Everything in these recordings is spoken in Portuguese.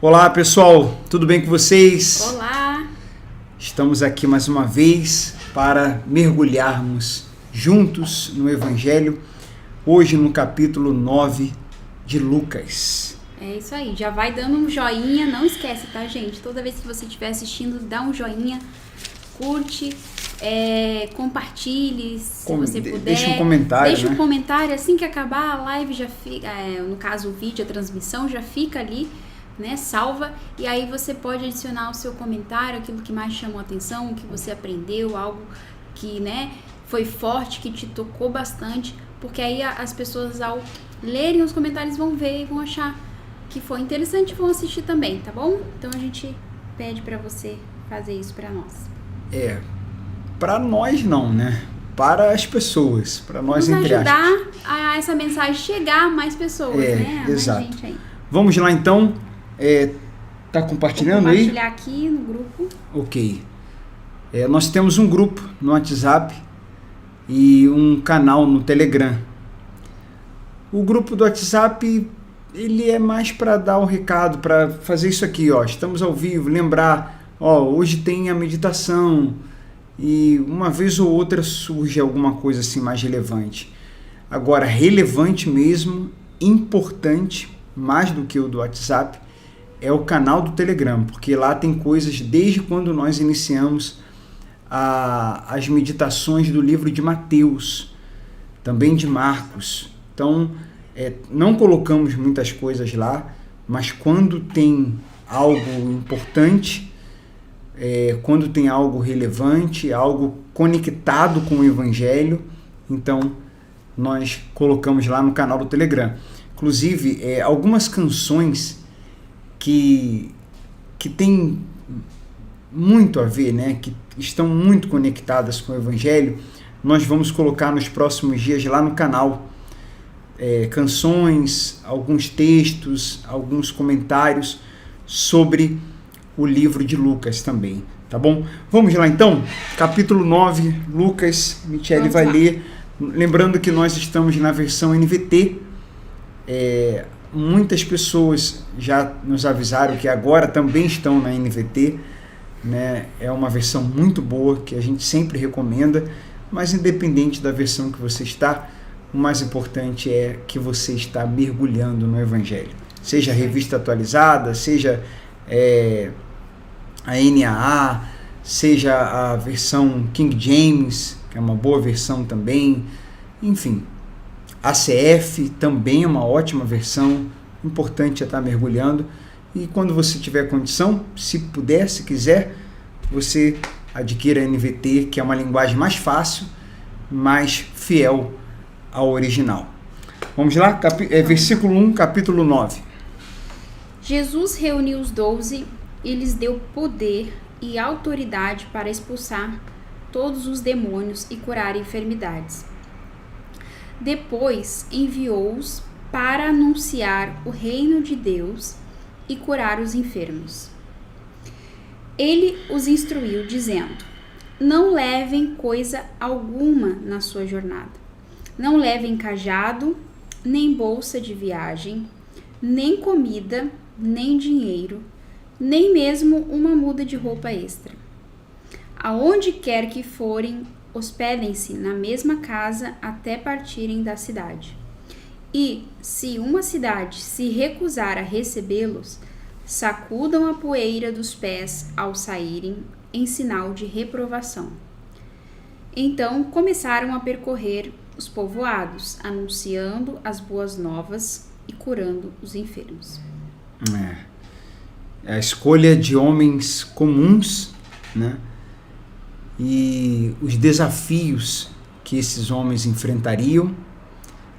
Olá pessoal, tudo bem com vocês? Olá! Estamos aqui mais uma vez para mergulharmos juntos no Evangelho, hoje no capítulo 9 de Lucas. É isso aí, já vai dando um joinha, não esquece, tá, gente? Toda vez que você estiver assistindo, dá um joinha, curte, compartilhe, se você puder. Deixa um comentário, Deixa um comentário, assim que acabar a live já fica, no caso o vídeo, a transmissão já fica ali, né, salva, e aí você pode adicionar o seu comentário, aquilo que mais chamou a atenção, o que você aprendeu, algo que, né, foi forte, que te tocou bastante, porque aí as pessoas ao lerem os comentários vão ver e vão achar que foi interessante e vão assistir também, tá bom? Então a gente pede pra você fazer isso pra nós. Para nós não, né? Para as pessoas, para nós entre aspas. Vamos ajudar a essa mensagem chegar a mais pessoas, né? A Exato. mais gente aí. Vamos lá então, tá compartilhando Vou aí? compartilhar aqui no grupo. Ok. Nós temos um grupo no WhatsApp e um canal no Telegram. O grupo do WhatsApp, ele é mais para dar o recado, para fazer isso aqui, ó. Estamos ao vivo, lembrar, ó, hoje tem a meditação e uma vez ou outra surge alguma coisa assim mais relevante. Agora, relevante mesmo, importante, mais do que o do WhatsApp, é o canal do Telegram, porque lá tem coisas desde quando nós iniciamos as meditações do livro de Mateus, também de Marcos. Então, não colocamos muitas coisas lá, mas quando tem algo importante, quando tem algo relevante, algo conectado com o Evangelho, então nós colocamos lá no canal do Telegram. Inclusive, algumas canções que tem muito a ver, né, que estão muito conectadas com o Evangelho, nós vamos colocar nos próximos dias lá no canal. Canções, alguns textos, alguns comentários sobre o livro de Lucas também, tá bom? Vamos lá então, capítulo 9, Lucas, Michele vai ler, lembrando que nós estamos na versão NVT. Muitas pessoas já nos avisaram que agora também estão na NVT, né? É uma versão muito boa que a gente sempre recomenda, mas independente da versão que você está, o mais importante é que você está mergulhando no Evangelho. Seja a revista atualizada, seja a NAA, seja a versão King James, que é uma boa versão também, enfim. A CF também é uma ótima versão, importante é estar mergulhando, e quando você tiver condição, se puder, se quiser, você adquira a NVT, que é uma linguagem mais fácil, mais fiel ao original. Vamos lá? Versículo 1, capítulo 9. Jesus reuniu os 12 e lhes deu poder e autoridade para expulsar todos os demônios e curar enfermidades. Depois enviou-os para anunciar o reino de Deus e curar os enfermos. Ele os instruiu, dizendo: não levem coisa alguma na sua jornada. Não levem cajado, nem bolsa de viagem, nem comida, nem dinheiro, nem mesmo uma muda de roupa extra. Aonde quer que forem, hospedem-se na mesma casa até partirem da cidade. E, se uma cidade se recusar a recebê-los, sacudam a poeira dos pés ao saírem, em sinal de reprovação. Então começaram a percorrer os povoados, anunciando as boas novas e curando os enfermos. A escolha de homens comuns, né? E os desafios que esses homens enfrentariam,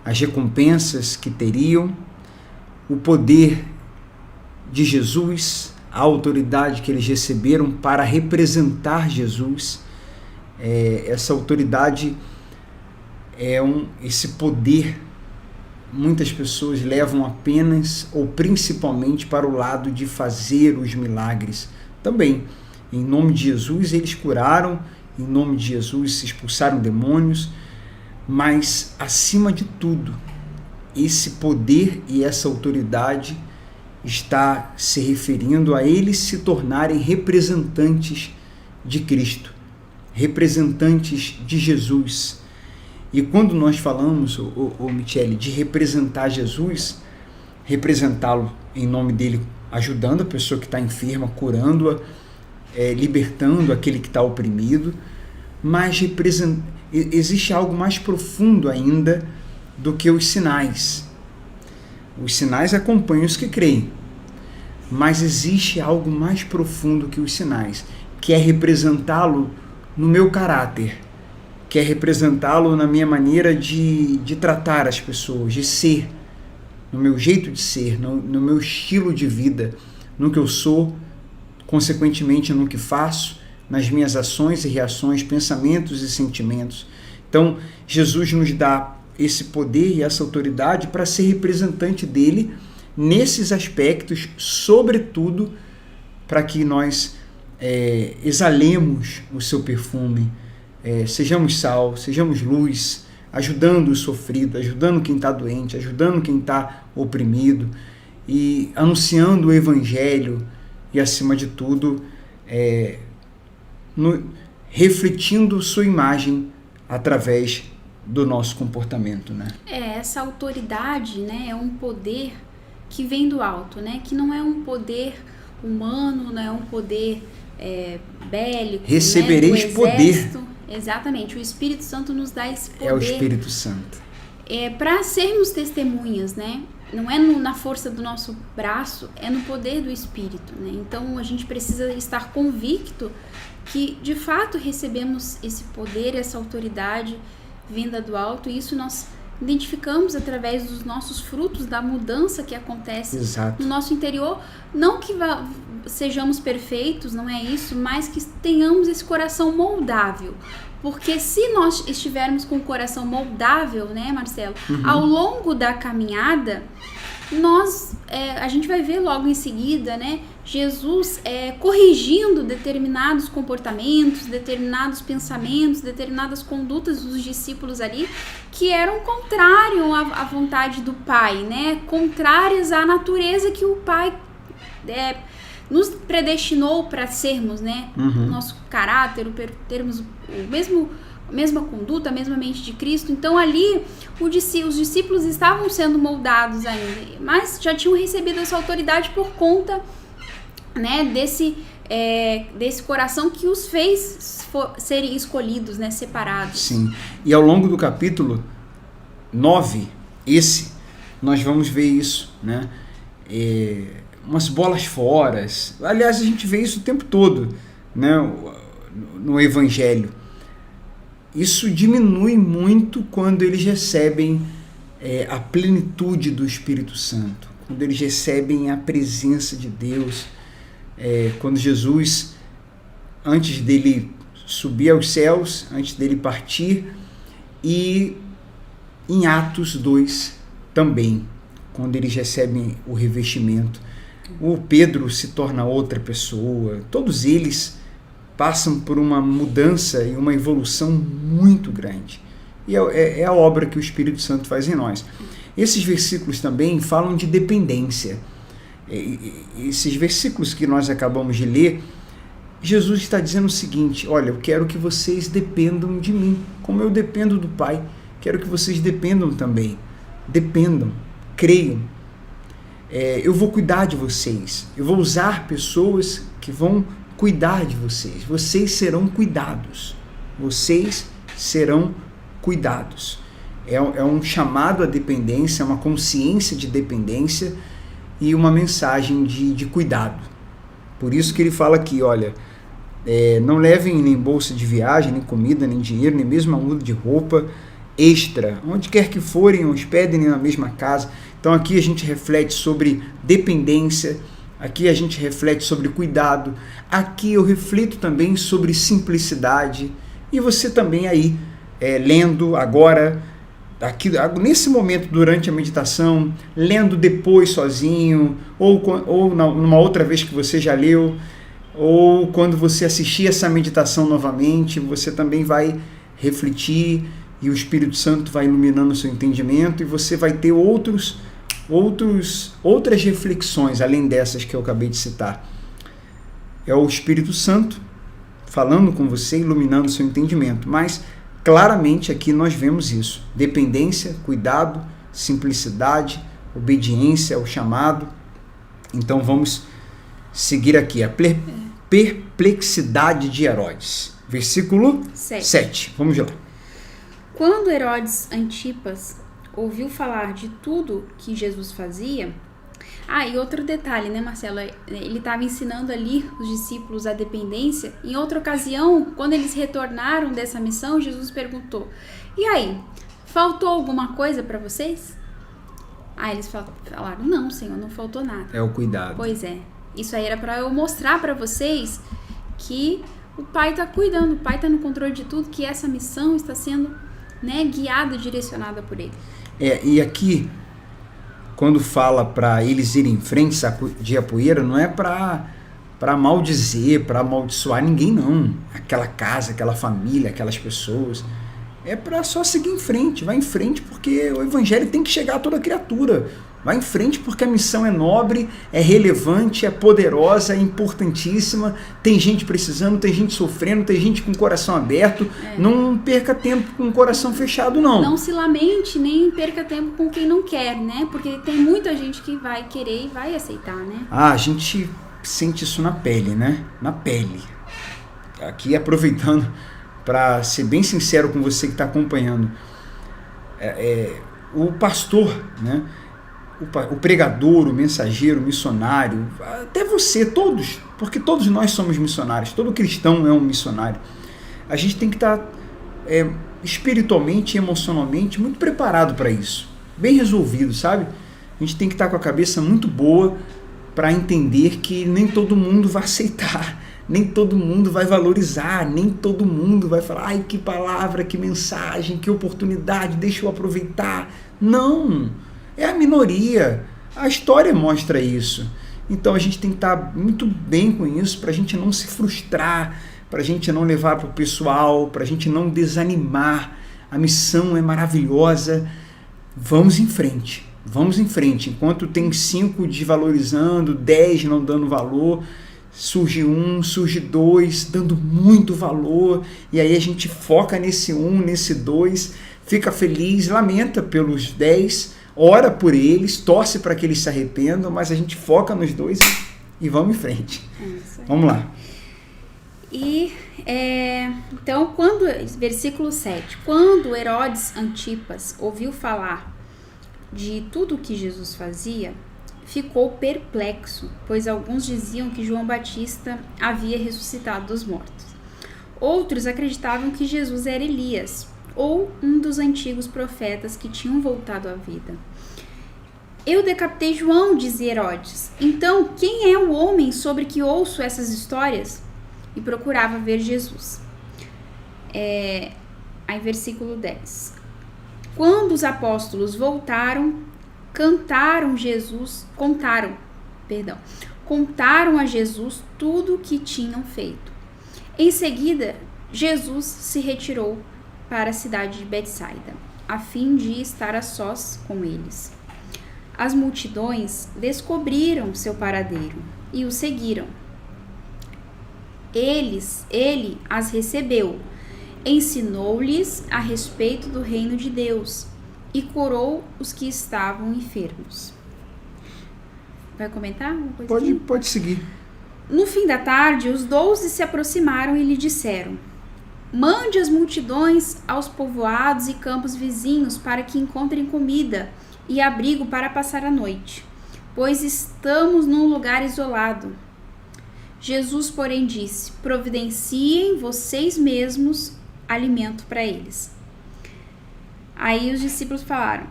as recompensas que teriam, o poder de Jesus, a autoridade que eles receberam para representar Jesus. Essa autoridade esse poder, muitas pessoas levam apenas ou principalmente para o lado de fazer os milagres também. Em nome de Jesus eles curaram, em nome de Jesus expulsaram demônios, mas acima de tudo, esse poder e essa autoridade está se referindo a eles se tornarem representantes de Cristo, representantes de Jesus. E quando nós falamos, Michele, de representar Jesus, representá-lo em nome dele, ajudando a pessoa que está enferma, curando-a, libertando aquele que está oprimido, mas existe algo mais profundo ainda do que os sinais. Os sinais acompanham os que creem, mas existe algo mais profundo que os sinais, que é representá-lo no meu caráter, que é representá-lo na minha maneira de tratar as pessoas, de ser, no meu jeito de ser, no meu estilo de vida, no que eu sou, consequentemente no que faço, nas minhas ações e reações, pensamentos e sentimentos. Então, Jesus nos dá esse poder e essa autoridade para ser representante dele nesses aspectos, sobretudo para que nós exalemos o seu perfume, sejamos sal, sejamos luz, ajudando o sofrido, ajudando quem está doente, ajudando quem está oprimido e anunciando o evangelho e, acima de tudo, refletindo sua imagem através do nosso comportamento, né? Essa autoridade, né, é um poder que vem do alto, né? Que não é um poder humano, não é um poder bélico. Recebereis, né, poder. Exatamente, o Espírito Santo nos dá esse poder. É o Espírito Santo. Para sermos testemunhas, né? Não é na força do nosso braço, é no poder do Espírito, né? Então a gente precisa estar convicto que de fato recebemos esse poder, essa autoridade vinda do alto, e isso nós identificamos através dos nossos frutos, da mudança que acontece Exato. no nosso interior. Não que sejamos perfeitos, não é isso, mas que tenhamos esse coração moldável. Porque se nós estivermos com o coração moldável, né, Marcelo, ao longo da caminhada, a gente vai ver logo em seguida, né, Jesus corrigindo determinados comportamentos, determinados pensamentos, determinadas condutas dos discípulos ali, que eram contrários à vontade do Pai, né, contrárias à natureza que o Pai nos predestinou para sermos, né, nosso caráter, termos a mesma conduta, a mesma mente de Cristo. Então ali os discípulos estavam sendo moldados ainda, mas já tinham recebido essa autoridade por conta, né, desse coração que os fez serem escolhidos, né, separados. Sim, e ao longo do capítulo 9, nós vamos ver isso, né, umas bolas fora. Aliás, a gente vê isso o tempo todo, né, no Evangelho. Isso diminui muito quando eles recebem a plenitude do Espírito Santo, quando eles recebem a presença de Deus, quando Jesus, antes dele subir aos céus, antes dele partir, e em Atos 2 também, quando eles recebem o revestimento. O Pedro se torna outra pessoa, todos eles passam por uma mudança e uma evolução muito grande. E é a obra que o Espírito Santo faz em nós. Esses versículos também falam de dependência. Esses versículos que nós acabamos de ler, Jesus está dizendo o seguinte: olha, eu quero que vocês dependam de mim, como eu dependo do Pai. Quero que vocês dependam também. Dependam, creiam. Eu vou cuidar de vocês. Eu vou usar pessoas que vão cuidar de vocês. Vocês serão cuidados. Vocês serão cuidados. É um chamado à dependência, uma consciência de dependência e uma mensagem de cuidado. Por isso que ele fala aqui, olha, não levem nem bolsa de viagem, nem comida, nem dinheiro, nem mesmo uma muda de roupa extra. Onde quer que forem, hospedem na mesma casa. Então aqui a gente reflete sobre dependência, aqui a gente reflete sobre cuidado, aqui eu reflito também sobre simplicidade. E você também aí, lendo agora, aqui, nesse momento durante a meditação, lendo depois sozinho, ou numa outra vez que você já leu, ou quando você assistir essa meditação novamente, você também vai refletir e o Espírito Santo vai iluminando o seu entendimento e você vai ter outros outras reflexões, além dessas que eu acabei de citar. É o Espírito Santo falando com você, iluminando o seu entendimento. Mas, claramente, aqui nós vemos isso. Dependência, cuidado, simplicidade, obediência ao chamado. Então, vamos seguir aqui. A perplexidade de Herodes. Versículo 7. Vamos lá. Quando Herodes Antipas ouviu falar de tudo que Jesus fazia... e outro detalhe, né, Marcelo? Ele estava ensinando ali os discípulos a dependência. Em outra ocasião, quando eles retornaram dessa missão, Jesus perguntou: e aí, faltou alguma coisa para vocês? Eles falaram: não, Senhor, não faltou nada. É o cuidado. Pois é. Isso aí era para eu mostrar para vocês que o Pai está cuidando, o Pai está no controle de tudo, que essa missão está sendo, né, guiada, direcionada por Ele. E aqui, quando fala para eles irem em frente, sacudir a poeira, não é para maldizer, para amaldiçoar ninguém, não. Aquela casa, aquela família, aquelas pessoas. É para só seguir em frente. Vai em frente porque o evangelho tem que chegar a toda criatura. Vai em frente porque a missão é nobre, é relevante, é poderosa, é importantíssima. Tem gente precisando, tem gente sofrendo, tem gente com o coração aberto. Não perca tempo com o coração fechado, não. Não se lamente, nem perca tempo com quem não quer, né? Porque tem muita gente que vai querer e vai aceitar, né? A gente sente isso na pele, né? Na pele. Aqui, aproveitando para ser bem sincero com você que está acompanhando, o pastor, né? O pregador, o mensageiro, o missionário, até você, todos, porque todos nós somos missionários, todo cristão é um missionário. A gente tem que estar espiritualmente e emocionalmente muito preparado para isso, bem resolvido, sabe? A gente tem que estar com a cabeça muito boa para entender que nem todo mundo vai aceitar, nem todo mundo vai valorizar, nem todo mundo vai falar: ai, que palavra, que mensagem, que oportunidade, deixa eu aproveitar. Não! É a minoria. A história mostra isso. Então a gente tem que estar muito bem com isso para a gente não se frustrar, para a gente não levar para o pessoal, para a gente não desanimar. A missão é maravilhosa. Vamos em frente. Vamos em frente. Enquanto tem 5 desvalorizando, 10 não dando valor, surge 1, surge 2 dando muito valor. E aí a gente foca nesse 1, nesse 2, fica feliz, lamenta pelos 10, ora por eles, torce para que eles se arrependam, mas a gente foca nos 2 e vamos em frente. Vamos lá. Então, versículo 7. Quando Herodes Antipas ouviu falar de tudo que Jesus fazia, ficou perplexo, pois alguns diziam que João Batista havia ressuscitado dos mortos. Outros acreditavam que Jesus era Elias, ou um dos antigos profetas que tinham voltado à vida. Eu decapitei João, dizia Herodes. Então, quem é o homem sobre que ouço essas histórias? E procurava ver Jesus. Aí, versículo 10. Quando os apóstolos voltaram, contaram a Jesus tudo o que tinham feito. Em seguida, Jesus se retirou para a cidade de Betsaida, a fim de estar a sós com eles. As multidões descobriram seu paradeiro e o seguiram. Ele as recebeu, ensinou-lhes a respeito do reino de Deus e curou os que estavam enfermos. Vai comentar alguma coisa? Pode seguir. No fim da tarde, os 12 se aproximaram e lhe disseram: mande as multidões aos povoados e campos vizinhos para que encontrem comida e abrigo para passar a noite, pois estamos num lugar isolado. Jesus, porém, disse: providenciem vocês mesmos alimento para eles. Aí os discípulos falaram: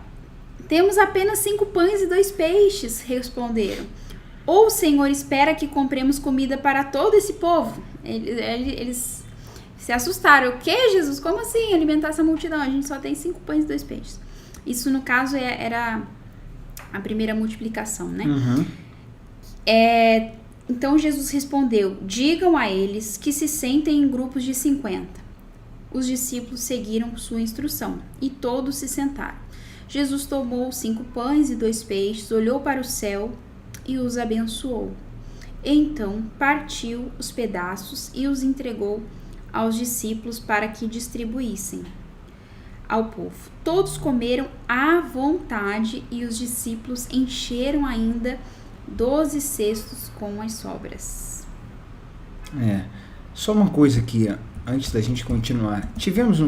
temos apenas 5 pães e 2 peixes, responderam. Ou o Senhor espera que compremos comida para todo esse povo? Eles se assustaram. O que, Jesus? Como assim alimentar essa multidão? A gente só tem 5 pães e 2 peixes. Isso, no caso, era a primeira multiplicação, né? Uhum. Então Jesus respondeu: digam a eles que se sentem em grupos de 50. Os discípulos seguiram sua instrução e todos se sentaram. Jesus tomou 5 pães e 2 peixes, olhou para o céu e os abençoou. Então partiu os pedaços e os entregou aos discípulos para que distribuíssem ao povo. Todos comeram à vontade e os discípulos encheram ainda 12 cestos com as sobras. Só uma coisa aqui, antes da gente continuar. Tivemos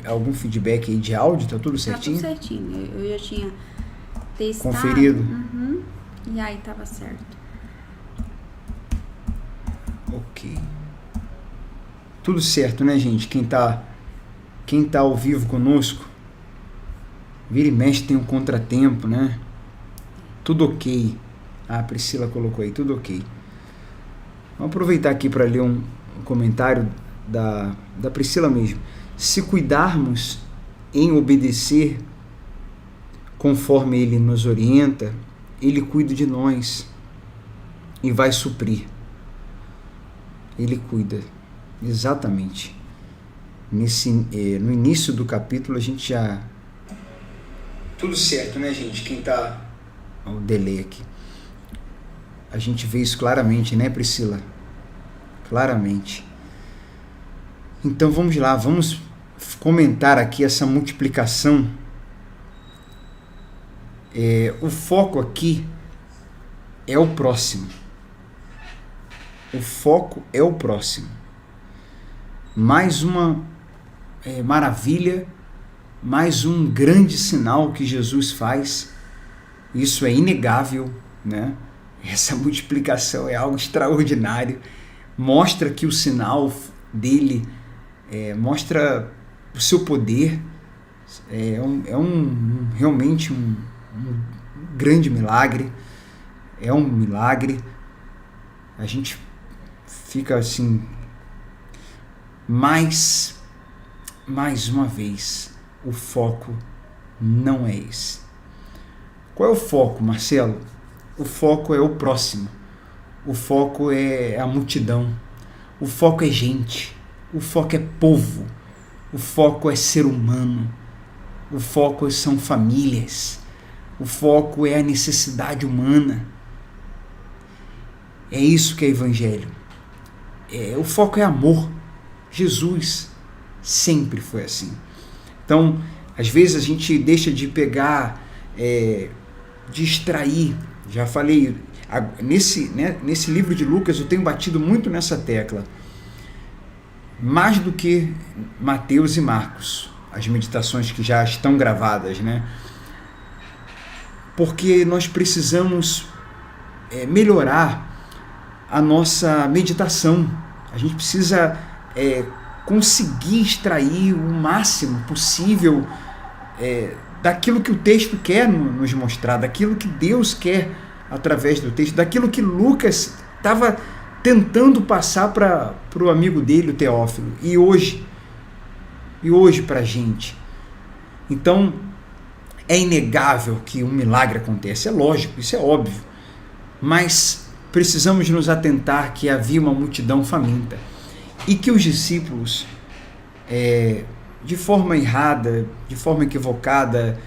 algum feedback aí de áudio? Tá tudo certinho? Tá tudo certinho. Eu já tinha testado. Conferido? E aí tava certo. Ok. Tudo certo, né, gente? Quem tá ao vivo conosco, vira e mexe, tem um contratempo, né? Tudo ok. A Priscila colocou aí, tudo ok. Vamos aproveitar aqui para ler um comentário da Priscila mesmo. Se cuidarmos em obedecer conforme Ele nos orienta, Ele cuida de nós e vai suprir. Ele cuida, exatamente. No início do capítulo a gente já... Tudo certo, né, gente? Quem tá... O delay aqui. A gente vê isso claramente, né, Priscila? Claramente. Então vamos lá, vamos comentar aqui essa multiplicação. O foco aqui é o próximo. O foco é o próximo. Mais uma maravilha, mais um grande sinal que Jesus faz. Isso é inegável, né? Essa multiplicação é algo extraordinário. Mostra que o sinal dele mostra o seu poder. Realmente um grande milagre. É um milagre. A gente fica assim, mais uma vez, o foco não é esse. Qual é o foco, Marcelo? O foco é o próximo. O foco é a multidão. O foco é gente. O foco é povo. O foco é ser humano. O foco são famílias. O foco é a necessidade humana. É isso que é evangelho. O foco é amor. Jesus sempre foi assim. Então, às vezes a gente deixa de pegar, de extrair. Já falei, nesse livro de Lucas eu tenho batido muito nessa tecla. Mais do que Mateus e Marcos, as meditações que já estão gravadas, né? Porque nós precisamos melhorar a nossa meditação. A gente precisa conseguir extrair o máximo possível daquilo que o texto quer nos mostrar, daquilo que Deus quer através do texto, daquilo que Lucas estava tentando passar para o amigo dele, o Teófilo, e hoje para a gente. Então, é inegável que um milagre acontece, é lógico, isso é óbvio, mas precisamos nos atentar que havia uma multidão faminta e que os discípulos, de forma errada, de forma equivocada,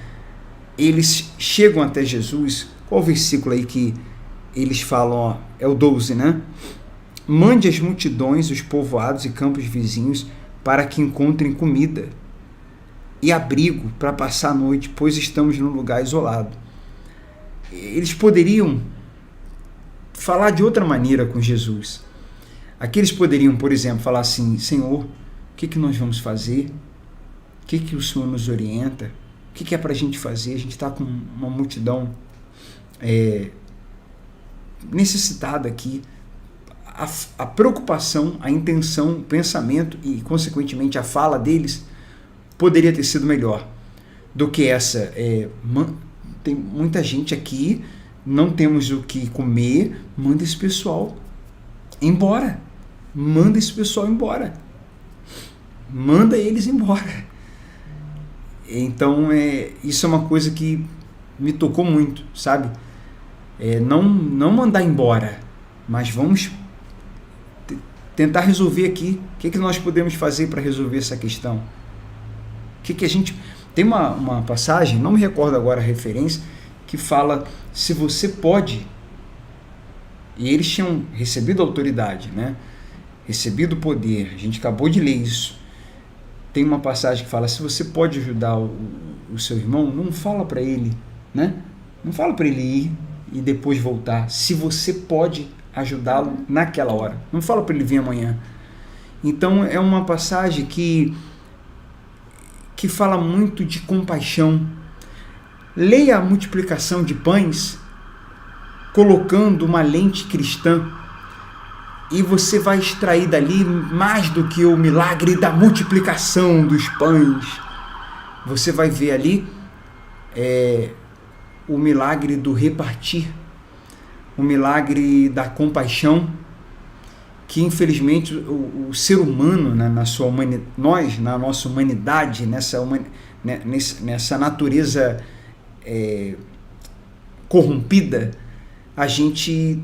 eles chegam até Jesus. Qual o versículo aí que eles falam? É o 12, né? Mande as multidões, os povoados e campos vizinhos para que encontrem comida e abrigo para passar a noite, pois estamos num lugar isolado. Eles poderiam falar de outra maneira com Jesus. Aqui eles poderiam, por exemplo, falar assim: Senhor, o que nós vamos fazer? O que o Senhor nos orienta? O que é para a gente fazer? A gente está com uma multidão necessitada aqui. A preocupação, a intenção, o pensamento e, consequentemente, a fala deles poderia ter sido melhor do que essa. Tem muita gente aqui, não temos o que comer, manda esse pessoal embora. Manda esse pessoal embora. Manda eles embora. Então, isso é uma coisa que me tocou muito, sabe? Não mandar embora, mas vamos tentar resolver aqui. O que nós podemos fazer para resolver essa questão? Tem uma passagem, não me recordo agora a referência, que fala, se você pode, e eles tinham recebido autoridade, né? Recebido poder, a gente acabou de ler isso. Tem uma passagem que fala, se você pode ajudar o seu irmão, não fala para ele, né? Não fala para ele ir e depois voltar, se você pode ajudá-lo naquela hora. Não fala para ele vir amanhã. Então é uma passagem que fala muito de compaixão. Leia a multiplicação de pães colocando uma lente cristã e você vai extrair dali mais do que o milagre da multiplicação dos pães. Você vai ver ali o milagre do repartir, o milagre da compaixão, que infelizmente o ser humano, né, nós, na nossa humanidade, nessa natureza corrompida, a gente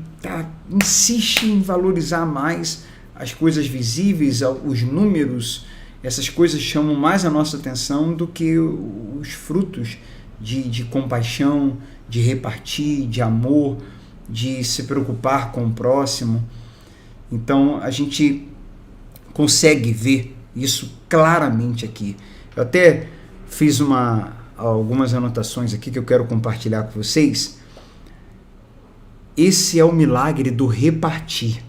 insiste em valorizar mais as coisas visíveis, os números, essas coisas chamam mais a nossa atenção do que os frutos de compaixão, de repartir, de amor, de se preocupar com o próximo. Então a gente consegue ver isso claramente aqui. Eu até fiz algumas anotações aqui que eu quero compartilhar com vocês. Esse é o milagre do repartir.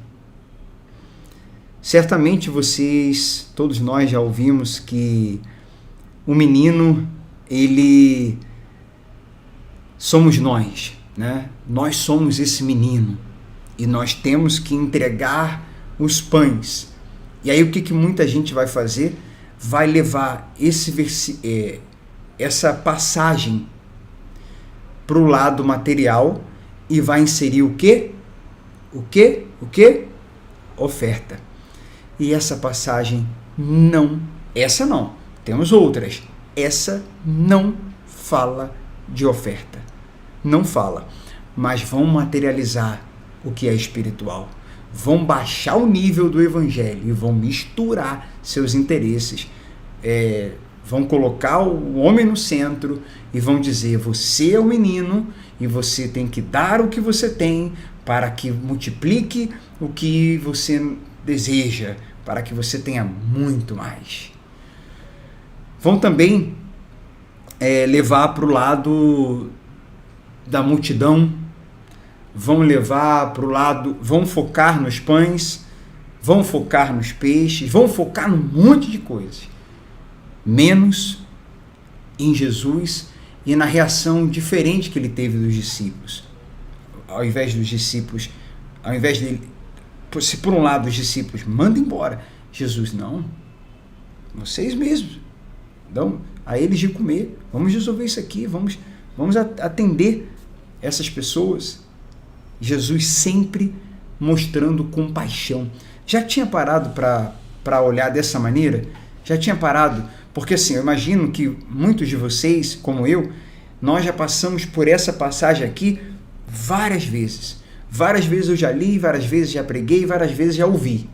Certamente vocês, todos nós já ouvimos que o menino, ele somos nós, né? Nós somos esse menino e nós temos que entregar os pães. E aí o que muita gente vai fazer? Vai levar essa passagem para o lado material e vai inserir o quê? O quê? Oferta. E essa passagem essa não, temos outras. Essa não fala de oferta. Não fala. Mas vão materializar o que é espiritual. Vão baixar o nível do evangelho e vão misturar seus interesses. Vão colocar o homem no centro e vão dizer, você é o menino e você tem que dar o que você tem para que multiplique o que você deseja, para que você tenha muito mais. Vão também levar para o lado da multidão, vão levar para o lado, vão focar nos pães, vão focar nos peixes, vão focar num monte de coisas, menos em Jesus e na reação diferente que ele teve dos discípulos. Ao invés dele, se por um lado os discípulos mandam embora, Jesus, não, vocês mesmos dão a eles de comer, vamos resolver isso aqui, vamos atender essas pessoas. Jesus sempre mostrando compaixão. Já tinha parado para olhar dessa maneira? Já tinha parado? Porque assim, eu imagino que muitos de vocês, como eu, nós já passamos por essa passagem aqui várias vezes. Várias vezes eu já li, várias vezes já preguei, várias vezes já ouvi.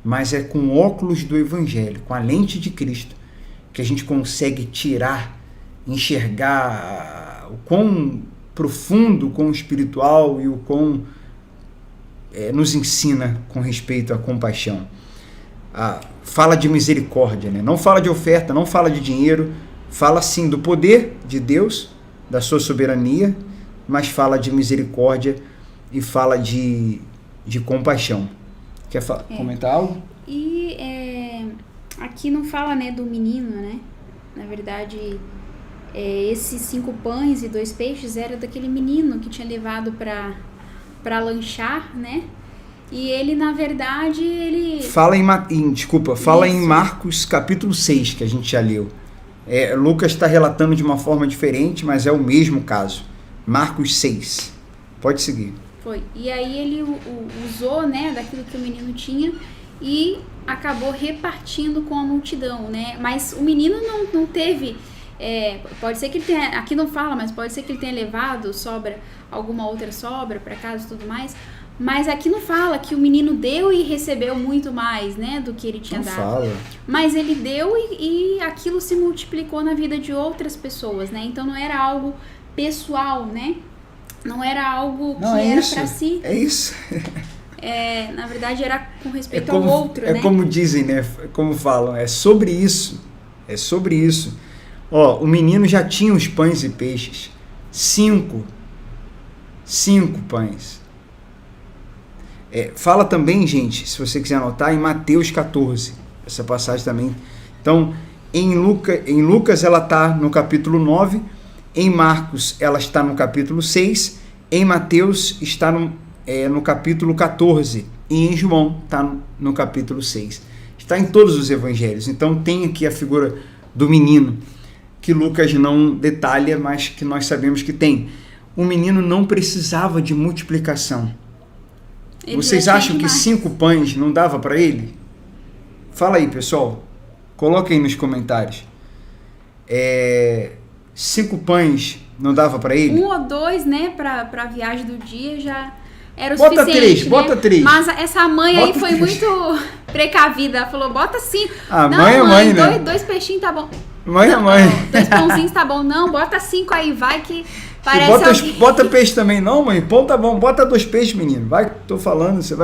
Mas é com óculos do Evangelho, com a lente de Cristo, que a gente consegue enxergar o quão profundo, o quão espiritual e o quão nos ensina com respeito à compaixão. Fala de misericórdia, né? Não fala de oferta, não fala de dinheiro, fala sim do poder de Deus, da sua soberania, mas fala de misericórdia e fala de compaixão. Quer comentar algo? E aqui não fala, né, do menino, né? Na verdade, esses 5 pães e 2 peixes era daquele menino que tinha levado para lanchar, né? E ele, na verdade, Fala em Marcos capítulo 6, que a gente já leu. Lucas está relatando de uma forma diferente, mas é o mesmo caso. Marcos 6. Pode seguir. Foi. E aí ele usou, né, daquilo que o menino tinha e acabou repartindo com a multidão, né? Mas o menino não teve Pode ser que ele tenha, aqui não fala, mas pode ser que ele tenha levado alguma outra sobra para casa e tudo mais. Mas aqui não fala que o menino deu e recebeu muito mais, né, do que ele tinha dado. Fala. Mas ele deu e aquilo se multiplicou na vida de outras pessoas, né? Então não era algo pessoal, né? Não era algo que era para si. É isso. Na verdade era com respeito ao outro, né? É como dizem, né? Como falam, é sobre isso. É sobre isso. Ó, o menino já tinha os pães e peixes. 5 pães. Fala também, gente, se você quiser anotar, em Mateus 14, essa passagem também. Então, em Lucas ela está no capítulo 9, em Marcos ela está no capítulo 6, em Mateus está no capítulo 14, e em João está no capítulo 6. Está em todos os evangelhos. Então tem aqui a figura do menino, que Lucas não detalha, mas que nós sabemos que tem. O menino não precisava de multiplicação. Vocês acham que 5 pães não dava para ele? Fala aí, pessoal. Coloca aí nos comentários. 5 pães não dava para ele? 1 ou 2, né? Para a viagem do dia já era o bota suficiente. 3, né? Bota 3. Mas essa mãe Bota aí foi 3. muito precavida. Ela falou, bota 5. A não, mãe é mãe, né? 2 peixinhos tá bom. Mãe é mãe. 2 pãozinhos tá bom. Não, bota 5 aí, vai que... Parece bota peixe também, não, mãe? Pão tá bom, bota 2 peixes, menino. Vai, tô falando, você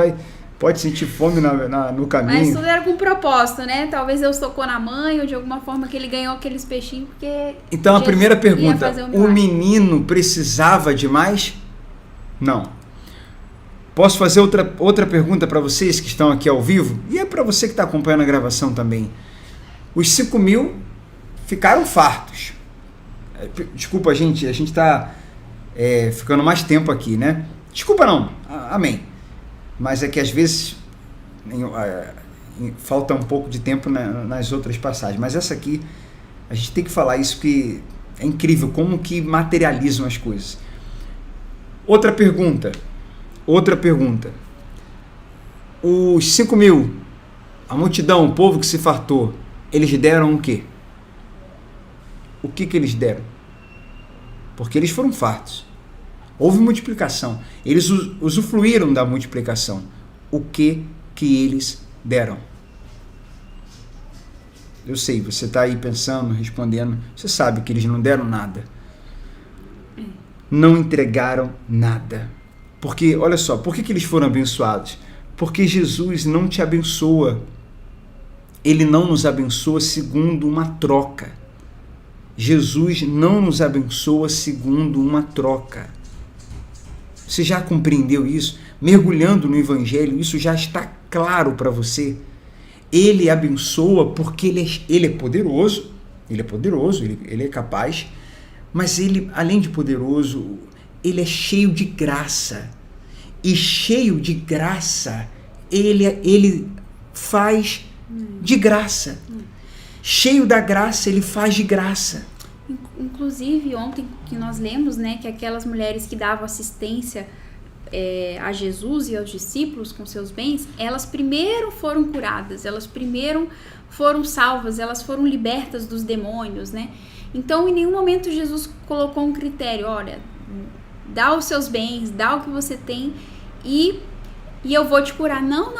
pode sentir fome no caminho. Mas tudo era com propósito, né? Talvez Deus tocou na mãe ou de alguma forma que ele ganhou aqueles peixinhos, porque... Então, a primeira pergunta, o menino precisava de mais? Não. Posso fazer outra pergunta para vocês que estão aqui ao vivo? E é para você que está acompanhando a gravação também. Os 5.000 ficaram fartos. Desculpa, gente, a gente está ficando mais tempo aqui, né? Desculpa não, amém. Mas é que às vezes falta um pouco de tempo nas outras passagens. Mas essa aqui, a gente tem que falar isso, que é incrível como que materializam as coisas. Outra pergunta. Os 5.000, a multidão, o povo que se fartou, eles deram o quê? O que eles deram? Porque eles foram fartos. Houve multiplicação. Eles usufruíram da multiplicação. O que eles deram? Eu sei, você está aí pensando, respondendo. Você sabe que eles não deram nada. Não entregaram nada. Porque, olha só, por que eles foram abençoados? Porque Jesus não te abençoa. Ele não nos abençoa segundo uma troca. Jesus não nos abençoa segundo uma troca. Você já compreendeu isso? Mergulhando no Evangelho, isso já está claro para você. Ele abençoa porque ele é poderoso, ele é capaz, mas ele, além de poderoso, ele é cheio de graça. E cheio de graça, ele faz de graça. Cheio da graça, ele faz de graça. Inclusive, ontem que nós lemos, né, que aquelas mulheres que davam assistência a Jesus e aos discípulos com seus bens, elas primeiro foram curadas, elas primeiro foram salvas, elas foram libertas dos demônios, né? Então, em nenhum momento Jesus colocou um critério, olha, dá os seus bens, dá o que você tem e eu vou te curar. Não.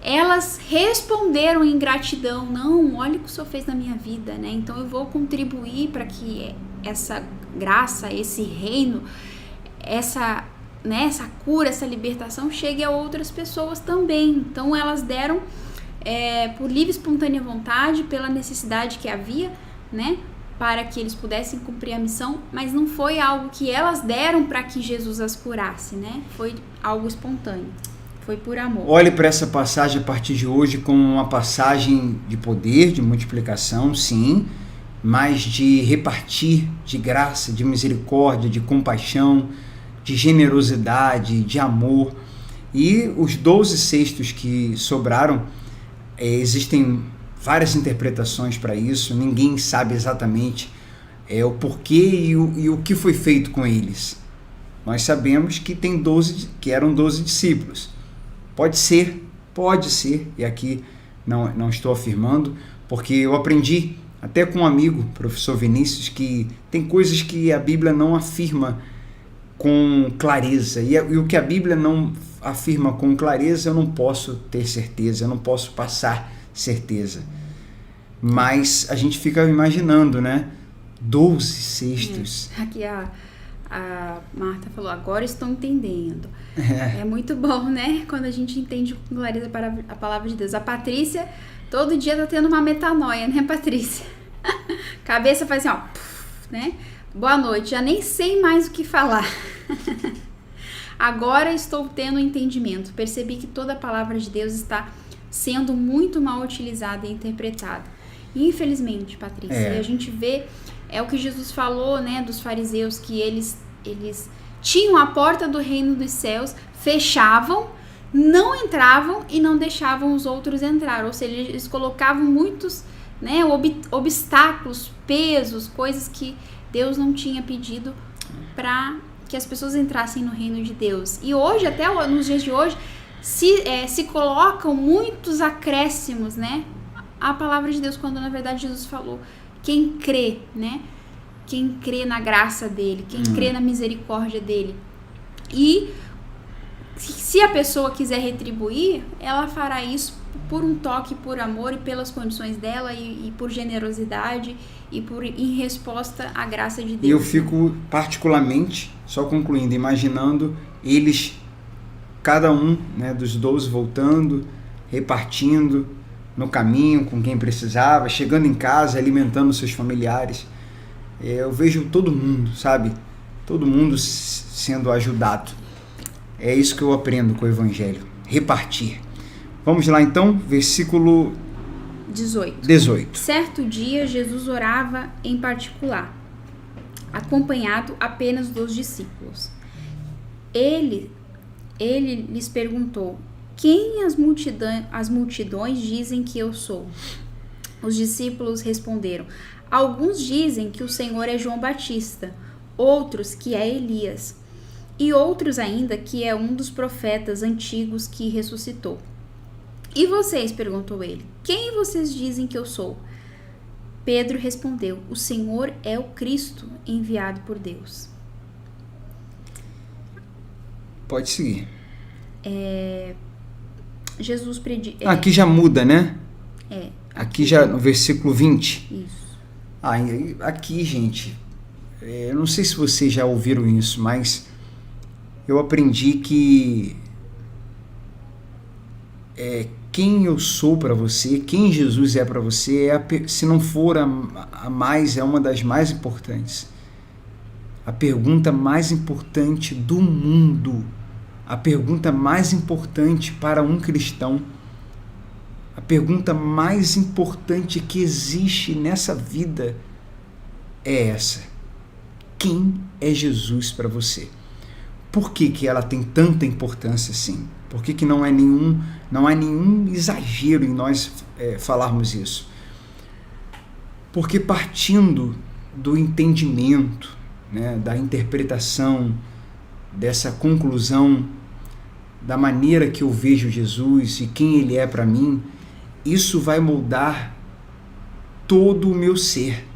Elas responderam em gratidão, não, olha o que o Senhor fez na minha vida, né? Então eu vou contribuir para que essa graça, esse reino, essa cura, essa libertação chegue a outras pessoas também. Então elas deram por livre e espontânea vontade, pela necessidade que havia, né? Para que eles pudessem cumprir a missão, mas não foi algo que elas deram para que Jesus as curasse, né? Foi algo espontâneo. Foi por amor. Olhe para essa passagem a partir de hoje como uma passagem de poder, de multiplicação, sim, mas de repartir, de graça, de misericórdia, de compaixão, de generosidade, de amor. E os 12 cestos que sobraram, existem várias interpretações para isso, ninguém sabe exatamente o porquê e o que foi feito com eles. Nós sabemos que que eram 12 discípulos. Pode ser, e aqui não estou afirmando, porque eu aprendi até com um amigo, professor Vinícius, que tem coisas que a Bíblia não afirma com clareza, e o que a Bíblia não afirma com clareza eu não posso ter certeza, eu não posso passar certeza. Mas a gente fica imaginando, né? 12 cestos. Aqui a Marta falou, agora estou entendendo. É muito bom, né? Quando a gente entende com clareza a palavra de Deus. A Patrícia, todo dia tá tendo uma metanoia, né, Patrícia? Cabeça faz assim, ó, né? Boa noite, já nem sei mais o que falar. Agora estou tendo entendimento. Percebi que toda a palavra de Deus está sendo muito mal utilizada e interpretada. Infelizmente, Patrícia, a gente vê, é o que Jesus falou, né, dos fariseus, que eles tinham a porta do reino dos céus, fechavam, não entravam e não deixavam os outros entrar. Ou seja, eles colocavam muitos, né, obstáculos, pesos, coisas que Deus não tinha pedido para que as pessoas entrassem no reino de Deus. E hoje, até nos dias de hoje, se colocam muitos acréscimos, né, à palavra de Deus, quando na verdade Jesus falou, quem crê, né, quem crê na graça dele, quem crê na misericórdia dele. E se a pessoa quiser retribuir, ela fará isso por um toque, por amor e pelas condições dela e por generosidade e em resposta à graça de Deus. E eu fico particularmente, só concluindo, imaginando eles, cada um, né, dos 12 voltando, repartindo no caminho com quem precisava, chegando em casa, alimentando seus familiares. Eu vejo todo mundo, sabe? Todo mundo sendo ajudado. É isso que eu aprendo com o Evangelho. Repartir. Vamos lá então, versículo 18. Certo dia, Jesus orava em particular, acompanhado apenas dos discípulos. Ele lhes perguntou, quem as multidões dizem que eu sou? Os discípulos responderam, alguns dizem que o Senhor é João Batista, outros que é Elias, e outros ainda que é um dos profetas antigos que ressuscitou. E vocês? Perguntou ele. Quem vocês dizem que eu sou? Pedro respondeu, o Senhor é o Cristo enviado por Deus. Pode seguir. Jesus prediz... Aqui já muda, né? Aqui já no versículo 20. Isso. Aqui, gente, eu não sei se vocês já ouviram isso, mas eu aprendi que quem eu sou para você, quem Jesus é para você, se não for a mais, é uma das mais importantes. A pergunta mais importante do mundo, a pergunta mais importante para um cristão, a pergunta mais importante que existe nessa vida é essa: quem é Jesus para você? Por que ela tem tanta importância assim? Por que não há nenhum exagero em nós falarmos isso? Porque partindo do entendimento, né, da interpretação, dessa conclusão, da maneira que eu vejo Jesus e quem Ele é para mim, isso vai moldar todo o meu ser.